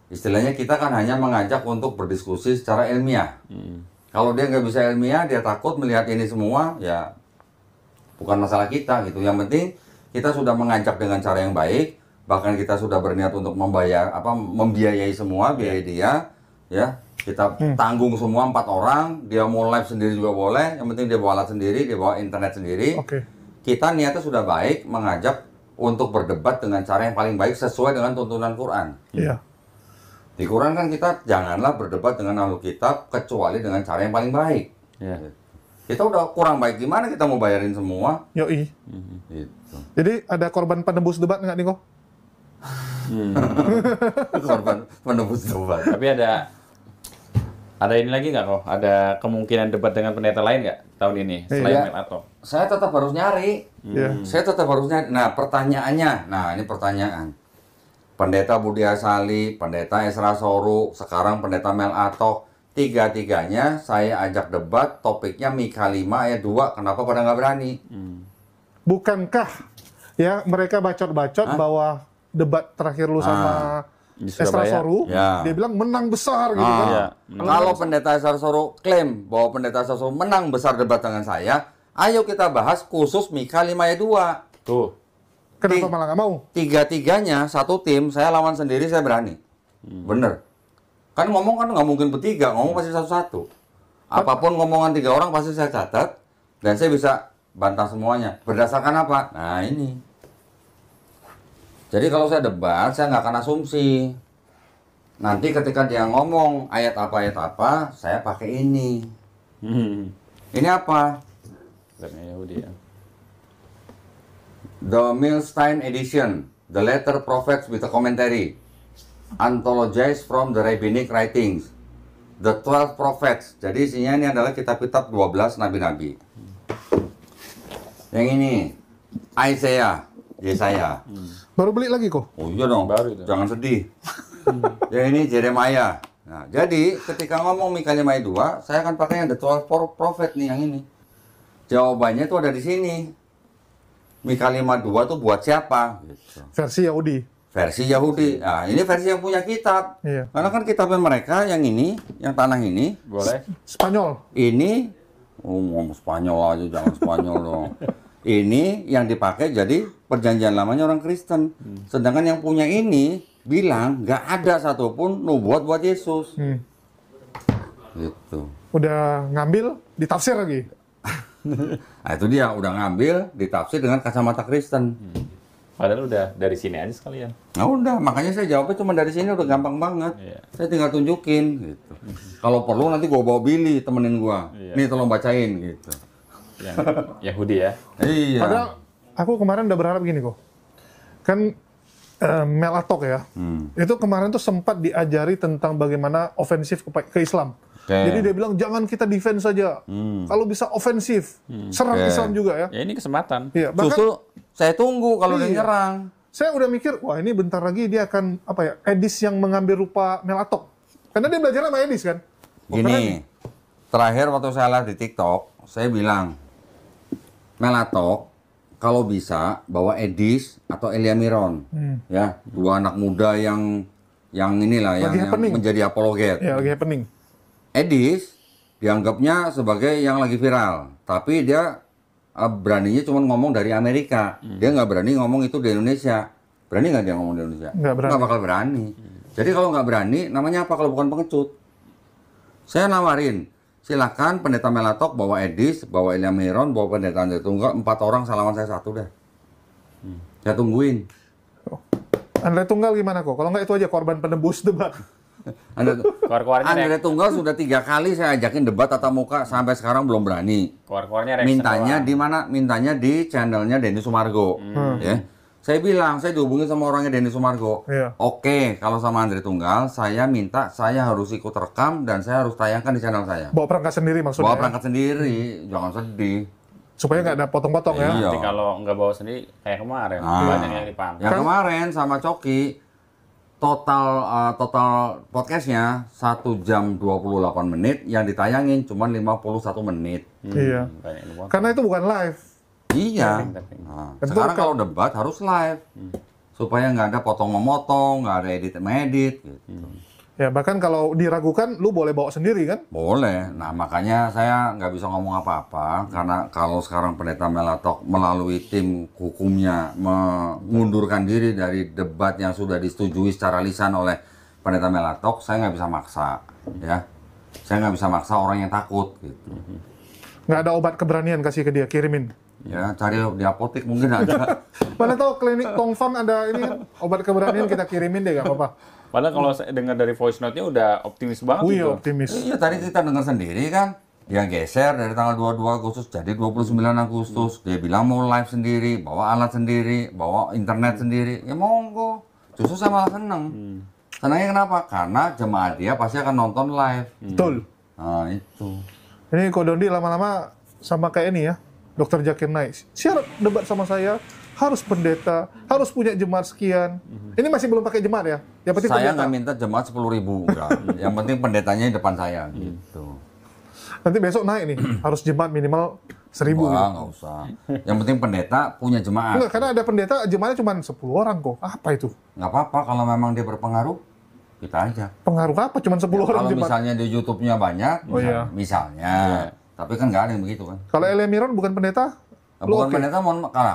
Istilahnya kita kan hanya mengajak untuk berdiskusi secara ilmiah. Kalau dia nggak bisa ilmiah, dia takut melihat ini semua, ya bukan masalah kita gitu. Yang penting kita sudah mengajak dengan cara yang baik, bahkan kita sudah berniat untuk membiayai semua, biaya dia, ya. Kita tanggung semua 4 orang, dia mau live sendiri juga boleh, yang penting dia bawa alat sendiri, dia bawa internet sendiri. Oke. Kita niatnya sudah baik, mengajak untuk berdebat dengan cara yang paling baik sesuai dengan tuntunan Quran. Iya. Di Quran kan kita janganlah berdebat dengan ahlu kitab kecuali dengan cara yang paling baik. Ya. Kita udah kurang baik gimana kita mau bayarin semua? Yoi. Gitu. Jadi ada korban penembus debat nggak nih kok? Korban penembus debat. Tapi ada ini lagi nggak kok? Ada kemungkinan debat dengan pendeta lain nggak tahun ini selain Iya. Mel Ato? Saya tetap harus nyari. Iya. Saya tetap harus nyari. Nah, pertanyaannya, ini pertanyaan. Pendeta Budi Asali, Pendeta Esra Soru, sekarang Pendeta Mel Ato, tiga-tiganya saya ajak debat, topiknya Mika 5 ayat 2. Kenapa pada nggak berani? Bukankah ya mereka bacot-bacot bahwa debat terakhir lu sama Di Esra Surabaya. Soru, Ya. dia bilang menang besar gitu kan? Iya. Kalau Pendeta Esra Soru klaim bahwa Pendeta Esra Soru menang besar debat dengan saya, ayo kita bahas khusus Mika 5 ayat 2. Tuh. Kenapa malah nggak mau? Tiga-tiganya satu tim, saya lawan sendiri, saya berani. Bener. Kan ngomong kan nggak mungkin bertiga, ngomong pasti satu-satu. Apapun ngomongan 3 orang pasti saya catat, dan saya bisa bantah semuanya. Berdasarkan apa? Nah ini. Jadi kalau saya debat, saya nggak akan asumsi. Nanti ketika dia ngomong ayat apa, saya pakai ini. Ini apa? Kitabnya Yahudi ya. The Milstein Edition, The Later Prophets with a Commentary, anthologized from the Rabbinic Writings, The 12 Prophets. Jadi isinya ini adalah kitab-kitab 12 nabi-nabi. Yang ini, Isaiah, Yesaya. Baru beli lagi kok. Oh iya dong, Baru itu. jangan sedih. Yang ini Jeremiah. Nah, jadi ketika ngomong Mika 5 ayat 2, saya akan pakai yang The 12 Prophet nih, yang ini. Jawabannya tuh ada di sini. Mika 5:2 tuh buat siapa? Gitu. Versi Yahudi. Versi Yahudi. Nah, ini versi yang punya kitab. Iya. Karena kan kitabnya mereka yang ini, yang tanah ini, Boleh? Spanyol. ini ngomong Spanyol aja, jangan Spanyol dong. Ini yang dipakai jadi perjanjian lamanya orang Kristen. Sedangkan yang punya ini bilang nggak ada satupun nubuat buat Yesus. Gitu. Udah ngambil, ditafsir lagi. Nah itu dia, udah ngambil, ditafsir dengan kacamata Kristen. Padahal udah dari sini aja sekalian. Nah udah, makanya saya jawabnya cuma dari sini udah gampang banget. Iya. Saya tinggal tunjukin gitu. Kalau perlu nanti gua bawa Billy temenin gua. Iya. Nih tolong bacain gitu. Yang Yahudi ya. Iya. Padahal aku kemarin udah berharap gini kok. Kan Mel Atok ya. Itu kemarin tuh sempat diajari tentang bagaimana ofensif ke Islam. Oke. Jadi dia bilang jangan kita defense saja. Kalau bisa ofensif, serang Oke. Islam juga ya. Ya ini kesempatan. Iya, bahkan Justru saya tunggu kalau dia Iya. nyerang. saya udah mikir, wah ini bentar lagi dia akan apa ya? Edis yang mengambil rupa Mel Atok. Karena dia belajar sama Edis kan. Oh, keren nih. Gini, terakhir waktu saya live di TikTok, saya bilang, Melatok, kalau bisa bawa Edis atau Elia Miron, ya, 2 anak muda yang inilah yang Lagi happening. menjadi apologet. Ya lagi happening. Edis dianggapnya sebagai yang lagi viral, tapi dia beraninya cuma ngomong dari Amerika, dia nggak berani ngomong itu di Indonesia. Berani nggak dia ngomong di Indonesia? Nggak berani. Nggak bakal berani. Jadi kalau nggak berani, namanya apa kalau bukan pengecut? Saya nawarin, silakan Pendeta Melatok bawa Edis, bawa Elia Miron, bawa Pendeta Andre Tunggal, 4 orang salaman saya 1 deh. Saya tungguin. Andre Tunggal gimana kok? Kalau nggak itu aja korban penembus debat. Keluar-keluarnya Andre Tunggal sudah 3 kali saya ajakin debat tatap muka, sampai sekarang belum berani. keluar-keluarnya reaction Mintanya doang. di mana? Mintanya di channelnya Denny Sumargo. Ya. Saya bilang, saya dihubungi sama orangnya Denny Sumargo. Iya. Oke, kalau sama Andre Tunggal, saya minta saya harus ikut rekam dan saya harus tayangkan di channel saya. Bawa perangkat sendiri maksudnya. Bawa ya? perangkat sendiri, jangan sedih. Supaya nggak ada potong-potong ya. Iya. Nanti kalau nggak bawa sendiri kayak kemarin Ah. banyak yang dipangkas. Yang kemarin sama Coki, total podcastnya 1 jam 28 menit, yang ditayangin cuma 51 menit. Iya. Banyak yang dipotong. Karena itu bukan live. Iya. Tapping. Nah, Tentu sekarang kan- kalau debat harus live. Supaya nggak ada potong memotong, nggak ada edit medit gitu. Ya, bahkan kalau diragukan, lu boleh bawa sendiri kan? Boleh. Nah, makanya saya nggak bisa ngomong apa-apa karena kalau sekarang Pendeta Melatok melalui tim hukumnya mengundurkan diri dari debat yang sudah disetujui secara lisan oleh Pendeta Melatok, saya nggak bisa maksa, ya. Saya nggak bisa maksa orang yang takut, gitu. Nggak ada obat keberanian kasih ke dia, kirimin. Ya, cari di apotek mungkin ada. Mana tahu klinik Tongfang ada ini kan, obat keberanian kita kirimin deh, nggak apa-apa. Padahal kalau saya dengar dari voice note-nya udah optimis banget Wih, gitu. optimis. Iya, tadi kita dengar sendiri kan. Dia geser dari tanggal 22 Agustus jadi 29 Agustus. Dia bilang mau live sendiri, bawa alat sendiri, bawa internet sendiri. Ya monggo. Justru saya malah seneng. Senangnya kenapa? Karena jemaat dia pasti akan nonton live. Betul. Nah, itu. Ini Ko Dondi lama-lama sama kayak ini ya, Dr. Zakir Naik. Syarat debat sama saya harus pendeta, harus punya jemaat sekian. Ini masih belum pakai jemaat ya? Yang penting Saya pendeta. nggak minta jemaat 10.000, enggak. Yang penting pendetanya di depan saya, gitu. Nanti besok naik nih, harus jemaat minimal 1.000. Wah, gitu. nggak usah. Yang penting pendeta punya jemaat. Enggak, karena ada pendeta jemaatnya cuma 10 orang kok. Apa itu? Nggak apa-apa kalau memang dia berpengaruh, kita aja. Pengaruh apa? Cuma 10 orang Kalau jemaat. misalnya di YouTube-nya banyak, Oh, iya. misalnya. Tapi kan nggak ada yang begitu kan. Kalau Elia Miron bukan pendeta? Lu Bukan oke. pendeta,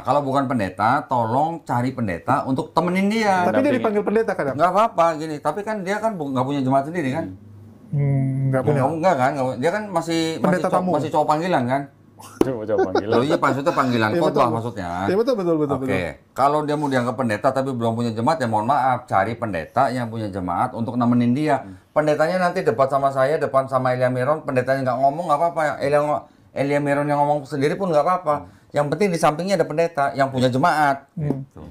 kalau bukan pendeta, tolong cari pendeta untuk temenin dia. Tapi dia dampingi. dipanggil pendeta kadang? Nggak apa-apa gini, tapi kan dia kan nggak punya jemaat sendiri kan? Nggak punya. Enggak kan? Dia kan masih Pendeta tamu. masih cowok panggilan kan? Coba panggil. Loh iya maksudnya panggilan Iya, khotbah betul. maksudnya. Iya betul. Oke, kalau dia mau dianggap pendeta tapi belum punya jemaat ya mohon maaf, cari pendeta yang punya jemaat untuk nemenin dia. Pendetanya nanti debat sama saya, depan sama Elia Miron, pendetanya nggak ngomong nggak apa-apa. Elia Miron yang ngomong sendiri pun nggak apa-apa. Yang penting di sampingnya ada pendeta yang punya jemaat. Gitu.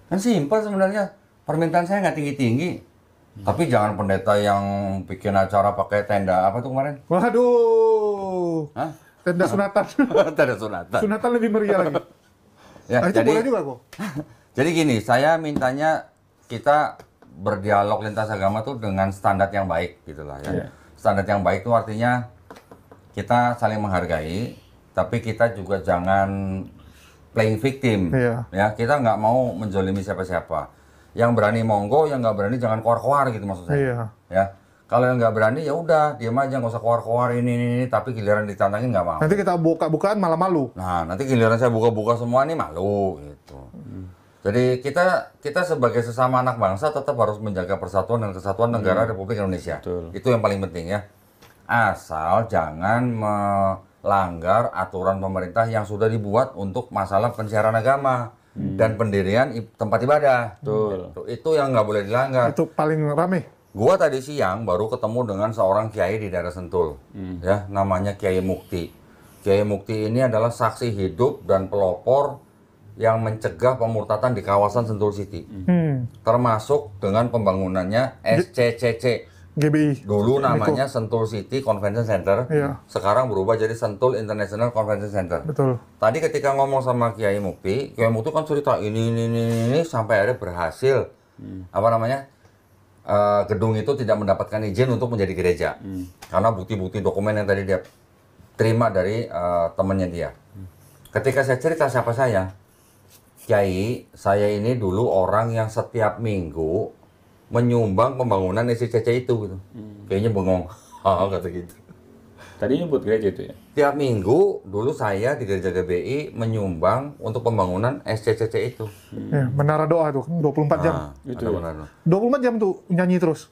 Kan simpel sebenarnya. Permintaan saya nggak tinggi-tinggi. Tapi jangan pendeta yang bikin acara pakai tenda apa tuh kemarin? Waduh. Hah? Tenda sunatan. Tenda sunatan. Sunatan lebih meriah lagi. Ya, Nah, itu boleh juga kok. Jadi gini, saya mintanya kita berdialog lintas agama tuh dengan standar yang baik gitulah ya. Iya. Standar yang baik itu artinya kita saling menghargai, tapi kita juga jangan playing victim. Iya. Ya, kita nggak mau menjolimi siapa-siapa. Yang berani monggo, yang nggak berani jangan koar-koar gitu maksud saya. Iya. Ya. Kalau yang nggak berani ya udah diam aja, nggak usah koar-koar ini, tapi giliran ditantangin nggak mau. Nanti kita buka-bukaan malah malu. Nah, nanti giliran saya buka-buka semua nih malu gitu. Jadi kita sebagai sesama anak bangsa tetap harus menjaga persatuan dan kesatuan negara Republik Indonesia. Betul. Itu yang paling penting ya. Asal jangan melanggar aturan pemerintah yang sudah dibuat untuk masalah pensiaran agama dan pendirian tempat ibadah. Betul. Itu yang nggak boleh dilanggar. Itu paling rame. Gua tadi siang baru ketemu dengan seorang kiai di daerah Sentul, ya, namanya Kiai Mukti. Kiai Mukti ini adalah saksi hidup dan pelopor yang mencegah pemurtatan di kawasan Sentul City, termasuk dengan pembangunannya SCCC. GBI. Dulu namanya Sentul City Convention Center, Iya. sekarang berubah jadi Sentul International Convention Center. Betul. Tadi ketika ngomong sama Kiai Mukti kan cerita ini sampai akhirnya berhasil, apa namanya? Gedung itu tidak mendapatkan izin untuk menjadi gereja karena bukti-bukti dokumen yang tadi dia terima dari temannya dia. Ketika saya cerita siapa saya, Kiai, saya ini dulu orang yang setiap minggu menyumbang pembangunan SCCC itu gitu. Kayaknya bengong, kata gitu. Tadi nyebut gereja itu ya. Tiap minggu dulu saya di gereja GBI menyumbang untuk pembangunan SCCC itu. Ya, menara doa tuh, 24 jam. Nah, Itu ada ya. benar. 24 jam tuh nyanyi terus.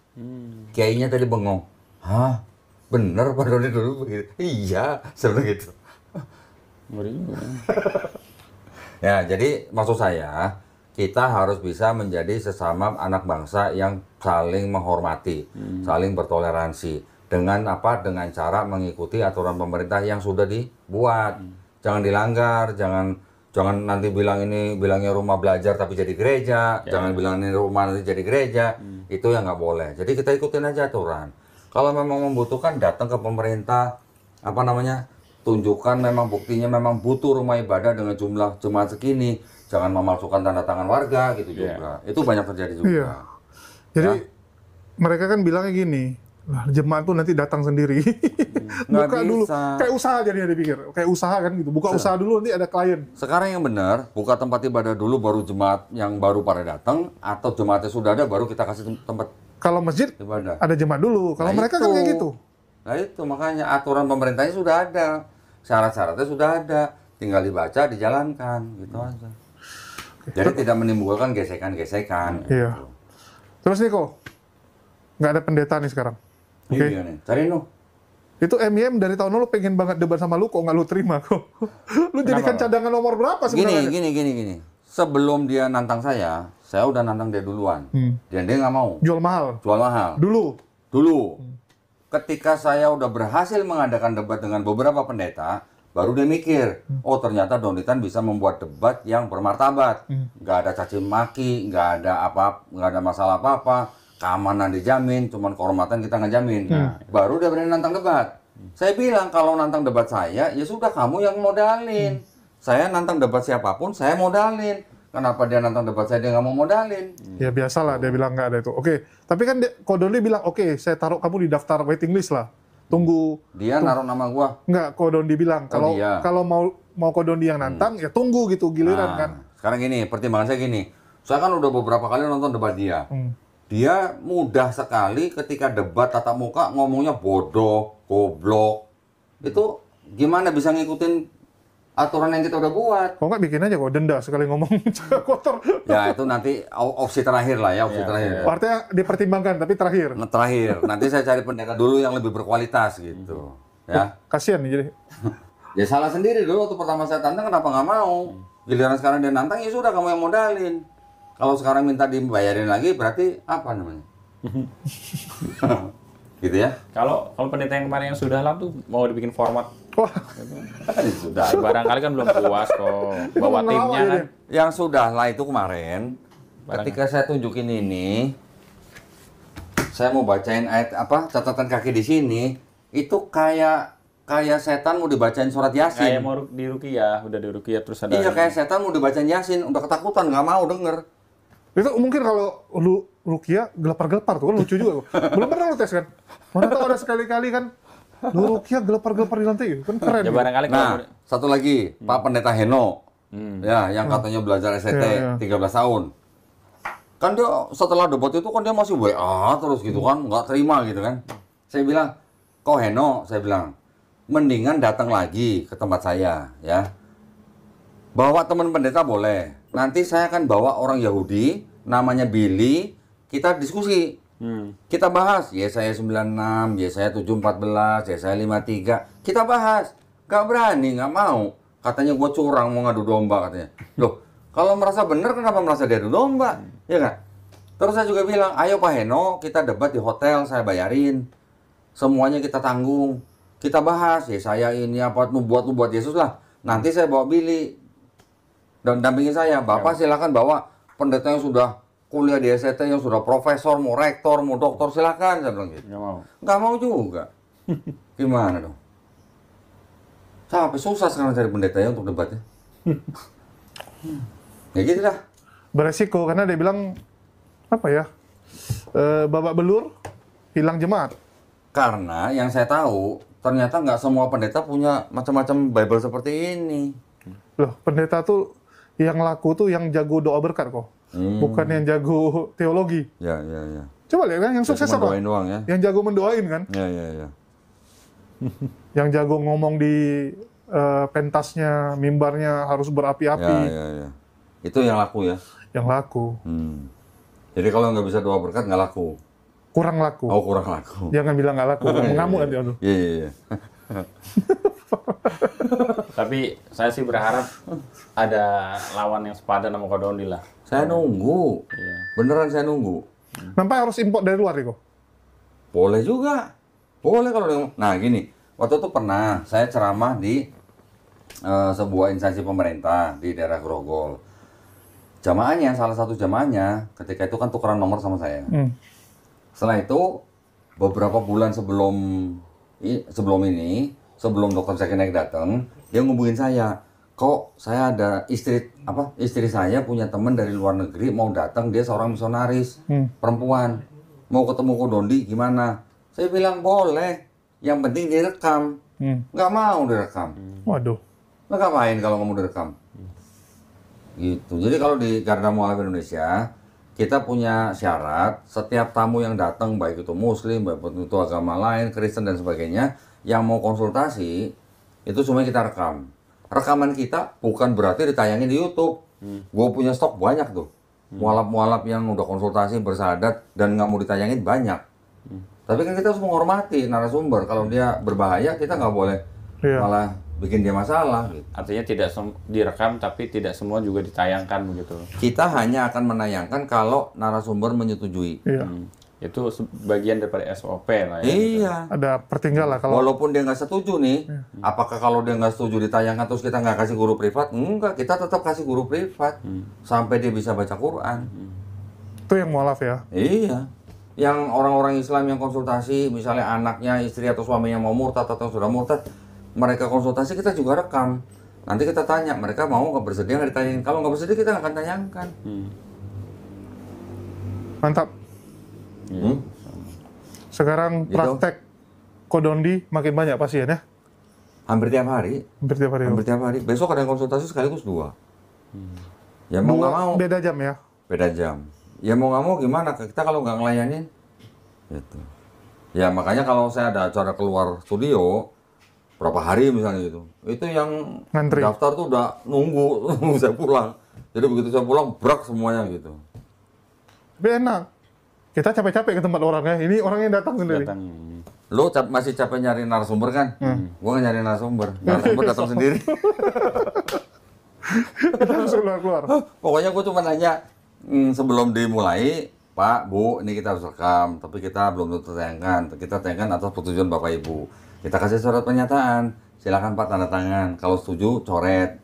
Kiainya tadi bengong. Hah? Bener Pak Doni dulu begitu? Iya, sebenarnya gitu. Ngeri juga. Ya, jadi maksud saya kita harus bisa menjadi sesama anak bangsa yang saling menghormati, saling bertoleransi. Dengan apa? Dengan cara mengikuti aturan pemerintah yang sudah dibuat. Jangan dilanggar, jangan nanti bilangnya rumah belajar tapi jadi gereja, jangan bilang ini rumah nanti jadi gereja. Itu yang nggak boleh. Jadi kita ikutin aja aturan. Kalau memang membutuhkan datang ke pemerintah, apa namanya? Tunjukkan memang buktinya memang butuh rumah ibadah dengan jumlah jemaat segini. Jangan memalsukan tanda tangan warga gitu juga. Itu banyak terjadi juga. Iya. Jadi mereka kan bilangnya gini, Lah, jemaat tuh nanti datang sendiri. Nggak Buka dulu. bisa. Kayak usaha jadinya dipikir. Kayak usaha kan gitu. Buka usaha dulu nanti ada klien. Sekarang yang benar, buka tempat ibadah dulu baru jemaat yang baru pada datang, atau jemaatnya sudah ada baru kita kasih tempat Kalau masjid ibadah. ada jemaat dulu. Kalau Nah, mereka itu. kan kayak gitu. Nah itu makanya aturan pemerintahnya sudah ada, syarat-syaratnya sudah ada, tinggal dibaca, dijalankan, gitu aja. Jadi tidak menimbulkan gesekan-gesekan. Iya. gitu. Terus nih kok, nggak ada pendeta nih sekarang. Oke. Iya nih, cari no. Itu MIM dari tahun lalu pengen banget debat sama lu, kok nggak lu terima kok. Lu jadikan cadangan nomor berapa sebenarnya? Gini. Sebelum dia nantang saya udah nantang dia duluan. Dan dia nggak mau. Jual mahal. Jual mahal. Dulu. Ketika saya udah berhasil mengadakan debat dengan beberapa pendeta, baru dia mikir, oh ternyata Donitan bisa membuat debat yang bermartabat. Nggak ada caci maki, nggak ada masalah apa-apa, keamanan dijamin, cuman kehormatan kita ngejamin. Nah, baru dia berani nantang debat. Saya bilang kalau nantang debat saya, ya sudah kamu yang modalin. Saya nantang debat siapapun, saya modalin. Kenapa dia nantang debat saya, dia nggak mau modalin? Ya biasalah dia bilang nggak ada itu. Oke, tapi kan Kodoni bilang oke, saya taruh kamu di daftar waiting list lah. Tunggu. Dia naruh nama gua. Nggak, Kodoni bilang kalau dia. kalau mau Kodoni yang nantang ya tunggu gitu giliran kan. Sekarang gini, pertimbangan saya gini. Saya kan udah beberapa kali nonton debat dia. Dia mudah sekali ketika debat tatap muka ngomongnya bodoh, goblok. Itu gimana bisa ngikutin aturan yang kita udah buat? Kok nggak bikin aja kok denda sekali ngomong kotor. Ya itu nanti opsi terakhir lah ya, opsi terakhir. Artinya dipertimbangkan tapi terakhir. Nah, terakhir, nanti saya cari pendeta dulu yang lebih berkualitas gitu. Ya. Kasian nih jadi. Ya salah sendiri dulu waktu pertama saya tantang kenapa nggak mau. Giliran sekarang dia nantang ya sudah kamu yang modalin. Kalau sekarang minta dibayarin lagi berarti apa namanya? Gitu ya. Kalau pendeta yang kemarin yang sudah lalu tuh mau dibikin format. Wah, Sudah, barangkali kan belum puas kok. Bawa timnya kan. Yang sudah lah itu kemarin, ketika saya tunjukin ini, saya mau bacain ayat apa catatan kaki di sini, itu kayak setan mau dibacain surat Yasin. Kayak mau di Ruqyah, udah di Ruqyah terus ada. Iya kayak setan mau dibacain Yasin, udah ketakutan nggak mau denger. itu mungkin kalau lu Ruqyah gelepar-gelepar tuh kan lucu juga. Belum pernah lu tes kan? Mana tahu ada sekali-kali kan lu Ruqyah gelepar-gelepar di lantai kan keren. Ya gitu. barangkali Nah, satu lagi, Pak Pendeta Heno, ya yang katanya belajar SCT Iya, iya. 13 tahun. Kan dia setelah debat itu kan dia masih WA terus gitu kan, nggak terima gitu kan. Saya bilang, kok Heno, saya bilang, mendingan datang lagi ke tempat saya ya. Bawa teman pendeta boleh. Nanti saya akan bawa orang Yahudi, namanya Billy, kita diskusi. Kita bahas Yesaya 96, Yesaya 7:14, Yesaya 53. Kita bahas. Gak berani, gak mau. Katanya gue curang mau ngadu domba katanya. Loh, kalau merasa benar kenapa merasa dia adu domba? Ya kan? Terus saya juga bilang, ayo Pak Heno, kita debat di hotel, saya bayarin. Semuanya kita tanggung. Kita bahas, Yesaya ini apa, lu buat Yesus lah. Nanti saya bawa Billy dan dampingin saya. Bapak silakan bawa pendeta yang sudah kuliah di SCT, yang sudah profesor, mau rektor, mau doktor, silakan. Saya bilang gitu. nggak mau. Nggak mau juga. Gimana dong? Sampai susah sekarang cari pendeta ya untuk debatnya. Ya gitu dah. Beresiko karena dia bilang apa ya? Babak belur hilang jemaat. Karena yang saya tahu, ternyata nggak semua pendeta punya macam-macam Bible seperti ini. Loh, pendeta tuh yang laku tuh yang jago doa berkat kok. Bukan yang jago teologi. Ya. Coba lihat kan yang sukses Cuma apa? doain doang ya. Yang jago mendoain kan? Ya. Yang jago ngomong di pentasnya, mimbarnya harus berapi-api. Ya. Itu yang laku ya. Yang laku. Jadi kalau nggak bisa doa berkat nggak laku. Kurang laku. Oh kurang laku. Jangan bilang nggak laku. Mengamuk nanti. Aduh. Iya. Tapi saya sih berharap ada lawan yang sepadan sama Kodondi lah. Saya nunggu. Iya. Beneran saya nunggu. Nampak harus import dari luar nih kok. Boleh juga. Boleh kalau dia. Nah gini, waktu itu pernah saya ceramah di sebuah instansi pemerintah di daerah Grogol. Jamaahnya, salah satu jamaahnya, ketika itu kan tukeran nomor sama saya. Setelah itu, beberapa bulan sebelum ini, sebelum dokter Zakinek datang, dia ngubungin saya. Kok saya ada istri saya punya teman dari luar negeri mau datang, dia seorang misionaris perempuan, mau ketemu Kodondi gimana? Saya bilang boleh, yang penting direkam. Nggak mau direkam. Waduh. Nah, ngapain kalau nggak mau direkam? Gitu. Jadi kalau di Garda Mualaf Indonesia, kita punya syarat setiap tamu yang datang, baik itu Muslim, baik itu agama lain, Kristen dan sebagainya, yang mau konsultasi itu semua kita rekam. Rekaman kita bukan berarti ditayangin di YouTube. Gue punya stok banyak tuh. Mualaf-mualaf yang udah konsultasi bersahadat dan nggak mau ditayangin banyak. Tapi kan kita harus menghormati narasumber. Kalau dia berbahaya, kita nggak boleh malah bikin dia masalah. Gitu. Artinya tidak direkam, tapi tidak semua juga ditayangkan begitu. Kita hanya akan menayangkan kalau narasumber menyetujui. Iya. Itu bagian daripada SOP lah ya. Iya. Ada pertinggal lah kalau Walaupun dia nggak setuju nih, apakah kalau dia nggak setuju ditayangkan terus kita nggak kasih guru privat? Enggak, kita tetap kasih guru privat sampai dia bisa baca Quran. itu yang mualaf ya. Iya. Yang orang-orang Islam yang konsultasi, misalnya anaknya, istri atau suaminya mau murtad atau sudah murtad, mereka konsultasi kita juga rekam. Nanti kita tanya, mereka mau nggak bersedia nggak ditayangin? Kalau nggak bersedia kita nggak akan tayangkan. Mantap. Sekarang Gitu. praktek kodondi makin banyak pasien ya. Hampir tiap hari. Hampir tiap hari. Hampir tiap hari. Besok ada yang konsultasi sekaligus 2. Ya mau nggak mau. Beda jam ya. Beda jam. Ya mau nggak mau gimana? Kita kalau nggak ngelayanin, gitu. Ya makanya kalau saya ada acara keluar studio, berapa hari misalnya gitu, itu yang Ngantri. daftar tuh udah nunggu saya pulang. Jadi begitu saya pulang, brak semuanya gitu. Tapi enak. Kita capek-capek ke tempat orangnya. Ini orangnya datang sendiri. Datang. Lo masih capek nyari narasumber kan? Gua nggak nyari narasumber. Narasumber datang sendiri. Kita langsung keluar. Pokoknya gua cuma nanya, sebelum dimulai, Pak, Bu, ini kita harus rekam, tapi kita belum tentu tayangkan. Kita tayangkan atas persetujuan Bapak Ibu. Kita kasih surat pernyataan. Silakan Pak tanda tangan. Kalau setuju, coret.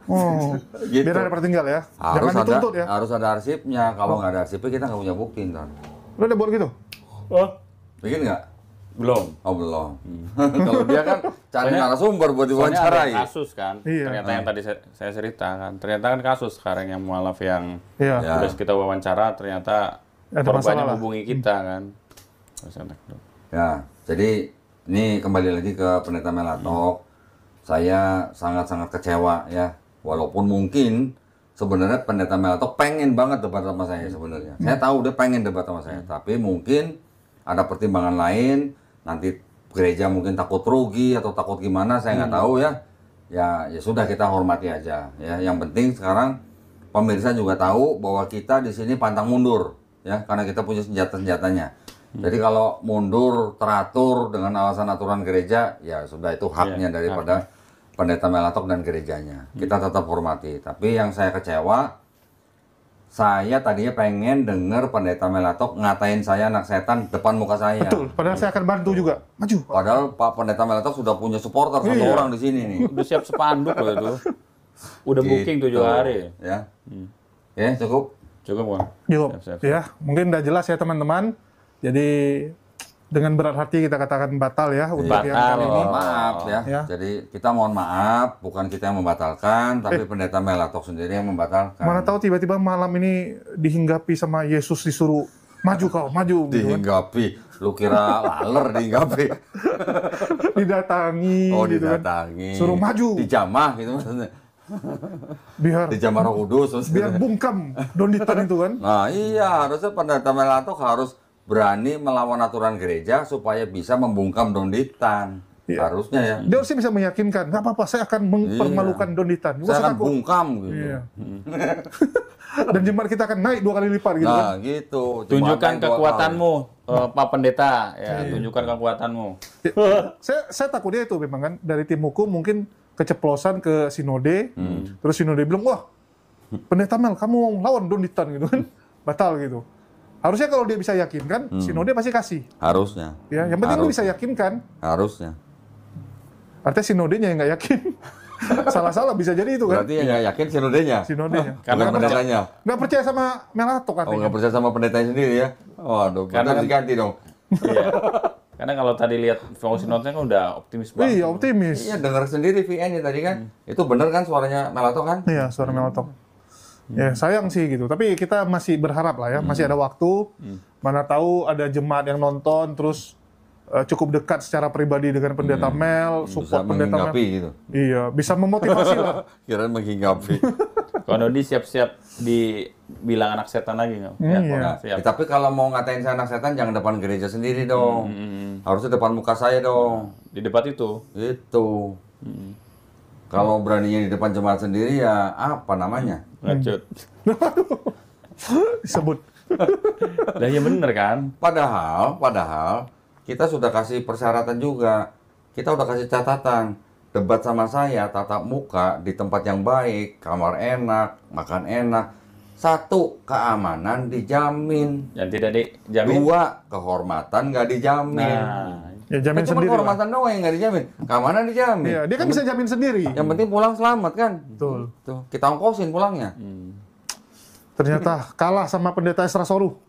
Oh, Gitu. biar ada pertinggal ya. Harus Jangan dituntut ya. harus ada arsipnya. Kalau nggak ada arsipnya, kita nggak punya bukti ntar. Lo udah buat gitu? Bikin nggak? Belum. Oh belum. Kalau dia kan cari Soalnya- narasumber buat Soalnya diwawancarai. ada kasus kan. Iya. Ternyata yang tadi saya ceritakan. Ternyata kan kasus sekarang yang mualaf yang Iya. Ya. udah kita wawancara ternyata Ada korbannya masalah lah. hubungi kita kan. Terus enak dong. Ya, jadi ini kembali lagi ke Pendeta Melatok. Saya sangat-sangat kecewa ya. Walaupun mungkin sebenarnya Pendeta Melatok pengen banget debat sama saya sebenarnya. Saya tahu dia pengen debat sama saya, tapi mungkin ada pertimbangan lain. Nanti gereja mungkin takut rugi atau takut gimana, saya nggak tahu ya. Ya sudah, kita hormati aja ya. Yang penting sekarang pemirsa juga tahu bahwa kita di sini pantang mundur ya, karena kita punya senjata-senjatanya. Jadi kalau mundur teratur dengan alasan aturan gereja, ya sudah, itu haknya daripada Pendeta Melatok dan gerejanya. Kita tetap hormati. Tapi yang saya kecewa, saya tadinya pengen dengar Pendeta Melatok ngatain saya anak setan depan muka saya. Betul. Padahal saya akan bantu juga. Maju. Padahal Pak Pendeta Melatok sudah punya supporter satu Iya. orang di sini nih. Udah siap sepanduk loh itu. Udah booking 7 hari. Ya. Ya, cukup. Cukup kan? Yuk. Siap. Ya, mungkin udah jelas ya teman-teman. Jadi dengan berat hati kita katakan batal ya untuk yang Batal. kali ini. Mohon maaf ya. Ya. Jadi kita mohon maaf, bukan kita yang membatalkan, tapi Pendeta Melatok sendiri yang membatalkan. Mana tahu tiba-tiba malam ini dihinggapi sama Yesus, disuruh maju kau, maju gitu kan. Dihinggapi. Lu kira laler dihinggapi. Didatangi Oh, gitu kan. didatangi. Suruh maju. Dijamah gitu maksudnya. Biar Dijamah Roh Kudus maksudnya. biar bungkam donditan itu kan. Nah, iya, harusnya Pendeta Melatok harus berani melawan aturan gereja supaya bisa membungkam donditan. Iya. Harusnya ya. Dia harusnya bisa meyakinkan, nggak apa-apa, saya akan mempermalukan donditan. Nggak Saya usah akan takut. bungkam gitu. Iya. Dan jemaat kita akan naik 2 kali lipat gitu kan. Nah, gitu. Tunjukkan Jembatan 2 kekuatanmu, Pak Pendeta. Ya, tunjukkan kekuatanmu. Saya takutnya itu memang kan dari tim hukum mungkin keceplosan ke sinode, terus sinode bilang, wah Pendeta Mel kamu mau lawan donditan gitu kan, batal gitu. Harusnya kalau dia bisa yakinkan, sinode pasti kasih. Harusnya. Ya, yang penting lu bisa yakinkan. Harusnya. Artinya sinodenya yang nggak yakin. Salah-salah bisa jadi itu kan. Berarti yang nggak yakin sinodenya. Sinodenya. Karena Nggak percaya, pendetanya. nggak percaya sama Melatok Oh, artinya. nggak percaya sama pendetanya sendiri ya? Waduh, Karena karena kan- diganti dong. Iya. Karena kalau tadi lihat voice note-nya kan udah optimis banget. Iya, optimis. Iya, dengar sendiri VN-nya tadi kan. Itu bener kan suaranya Melatok kan? Iya, suara Melatok. Ya, sayang sih gitu. Tapi kita masih berharap lah ya, masih ada waktu. Mana tahu ada jemaat yang nonton terus cukup dekat secara pribadi dengan pendeta Mel, Bisa support pendeta Mel. menghinggapi gitu. Iya, bisa memotivasi lah. Kirain menghinggapi. Kalau Dodi siap-siap dibilang anak setan lagi nggak? Iya. Nah, siap. Tapi kalau mau ngatain saya anak setan jangan depan gereja sendiri dong. Harusnya depan muka saya dong. Di debat itu. Gitu. Kalau beraninya di depan jemaat sendiri ya apa namanya? Ngacut. Disebut. Lah ya bener kan? Padahal kita sudah kasih persyaratan juga. Kita udah kasih catatan. Debat sama saya, tatap muka di tempat yang baik, kamar enak, makan enak. 1, keamanan dijamin. Yang tidak dijamin. 2, kehormatan nggak dijamin. Nah, Ya jamin Cuma sendiri lah. kehormatan doang yang nggak dijamin. Keamanan dijamin. Iya, dia kan bisa jamin sendiri. Yang penting pulang selamat kan. Betul. Tuh, kita ongkosin pulangnya. Ternyata kalah sama pendeta Esra Soru.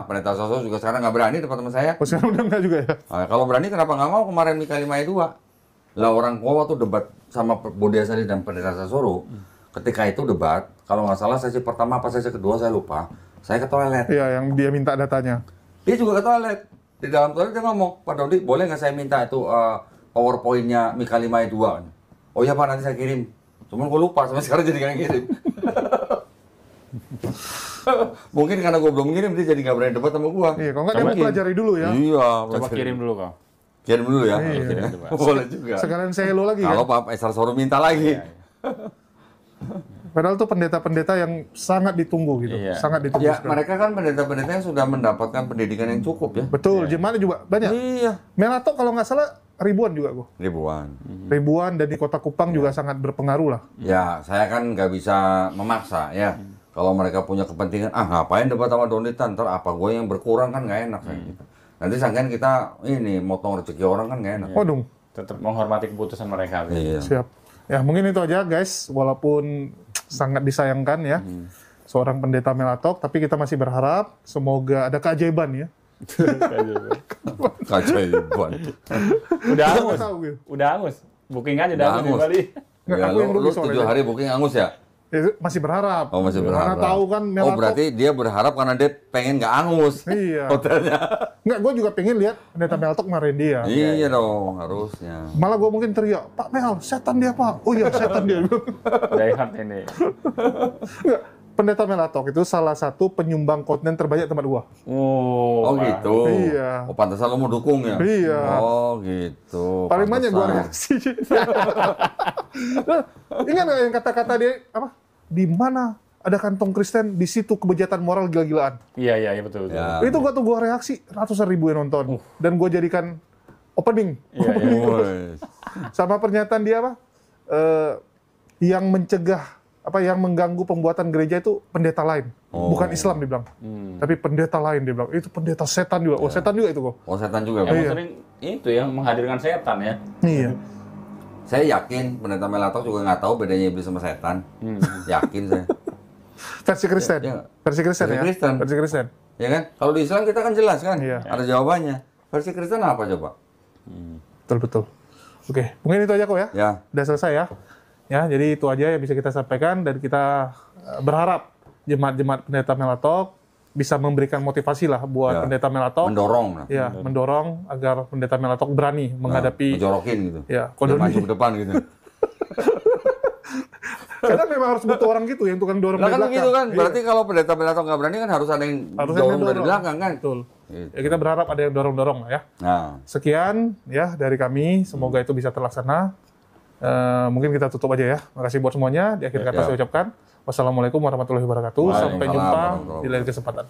Pendeta Soso juga sekarang nggak berani depan teman saya. Oh, sekarang udah enggak juga ya? Kalau berani kenapa nggak mau kemarin Mika 52? Lah orang Goa tuh debat sama Budi Asari dan pendeta Sasoro. Ketika itu debat, kalau nggak salah sesi pertama apa sesi kedua saya lupa. Saya ke toilet. Iya, yang dia minta datanya. Dia juga ke toilet. Di dalam toilet dia ngomong, Pak Dodi boleh nggak saya minta itu PowerPoint-nya Mika 52? Oh iya Pak, nanti saya kirim. Cuman gue lupa, sampai sekarang jadi nggak ngirim. Mungkin karena gue belum ngirim, dia jadi nggak berani debat sama gue. Iya, kalau nggak dia mau pelajari dulu ya. Iya, coba pelajari. kirim dulu kau. Kirim dulu ya. Iya. Kirim coba. Boleh juga. Sekalian say hello lagi Kalau kan. Pak Esar Soro minta lagi. Padahal tuh pendeta-pendeta yang sangat ditunggu gitu. Iya. Sangat ditunggu Ya, sekali. mereka kan pendeta-pendeta yang sudah mendapatkan pendidikan yang cukup ya. Betul, jemaatnya juga banyak. Iya. Melato kalau nggak salah ribuan juga gua. Ribuan. Ribuan dan di kota Kupang juga sangat berpengaruh lah. Ya, saya kan nggak bisa memaksa ya. Kalau mereka punya kepentingan, ngapain debat sama Donitan? Ntar apa gue yang berkurang kan nggak enak saya gitu. Nanti sangkain kita ini motong rezeki orang kan nggak enak. Waduh, Tetap menghormati keputusan mereka. Iya. siap. Ya mungkin itu aja guys, walaupun sangat disayangkan ya. Seorang pendeta Melatok, tapi kita masih berharap semoga ada keajaiban ya. Keajaiban. Udah Kita angus. nggak tahu gitu. Udah angus. Booking aja Udah dah di angus. Bali. Nggak, Ya, aku yang lu rugi soalnya. 7 hari booking angus ya? Ya, masih berharap. Oh masih Karena berharap. tahu kan Oh Melatok. berarti dia berharap karena dia pengen nggak angus Iya. hotelnya. Nggak, gue juga pengen lihat pendeta Melatok marahin dia. Iya dong harusnya. Malah gue mungkin teriak, Pak Mel, setan dia Pak. Oh iya, setan dia. Die hard ini. Nggak, pendeta Melatok itu salah satu penyumbang konten terbanyak tempat gua. Oh Pak. gitu. Iya. Oh pantesan lo mau dukung ya? Iya. Oh gitu. Paling banyak gua Pantesan. reaksi. Nah, ingat nggak yang kata-kata dia apa? Di mana ada kantong Kristen, di situ kebejatan moral gila-gilaan. Iya betul. Ya. Itu gua reaksi ratusan ribu yang nonton dan gua jadikan opening. Iya. Wes. Sama pernyataan dia apa? Yang mencegah apa yang mengganggu pembuatan gereja itu pendeta lain, bukan Islam dia bilang. Tapi pendeta lain dia bilang. Itu pendeta setan juga. Oh, setan juga itu kok. Oh setan juga. Yang Iya. sering itu yang menghadirkan setan ya. Iya. Saya yakin pendeta Melatok juga nggak tahu bedanya iblis sama setan. Yakin saya. Versi Kristen. Iya. Versi Kristen Versi ya. Kristen. Versi Kristen. Ya kan? Kalau di Islam kita kan jelas kan? Iya. Ada jawabannya. Versi Kristen apa coba? Betul. Oke, mungkin itu aja kok ya. Ya. Udah selesai ya. Ya, jadi itu aja yang bisa kita sampaikan dan kita berharap jemaat-jemaat pendeta Melatok bisa memberikan motivasi lah buat Ya. pendeta Melatok. Mendorong. Nah. Ya, mendorong agar pendeta Melatok berani menghadapi Ngejorokin gitu. ya Dia kodoni. maju ke depan gitu. Karena memang harus butuh orang gitu yang tukang dorong Nah dari kan belakang. begitu kan. Iya. Berarti kalau pendeta Melatok nggak berani kan harus ada yang Harusnya dorong yang dari dorong. belakang kan? Betul. Gitu. Ya, kita berharap ada yang dorong-dorong lah ya. Nah. Sekian ya dari kami, semoga itu bisa terlaksana. Mungkin kita tutup aja ya. Makasih buat semuanya. Di akhir kata Ya. saya ucapkan wassalamualaikum warahmatullahi wabarakatuh. Sampai Waalaikumsalam jumpa warahmatullahi di lain kesempatan.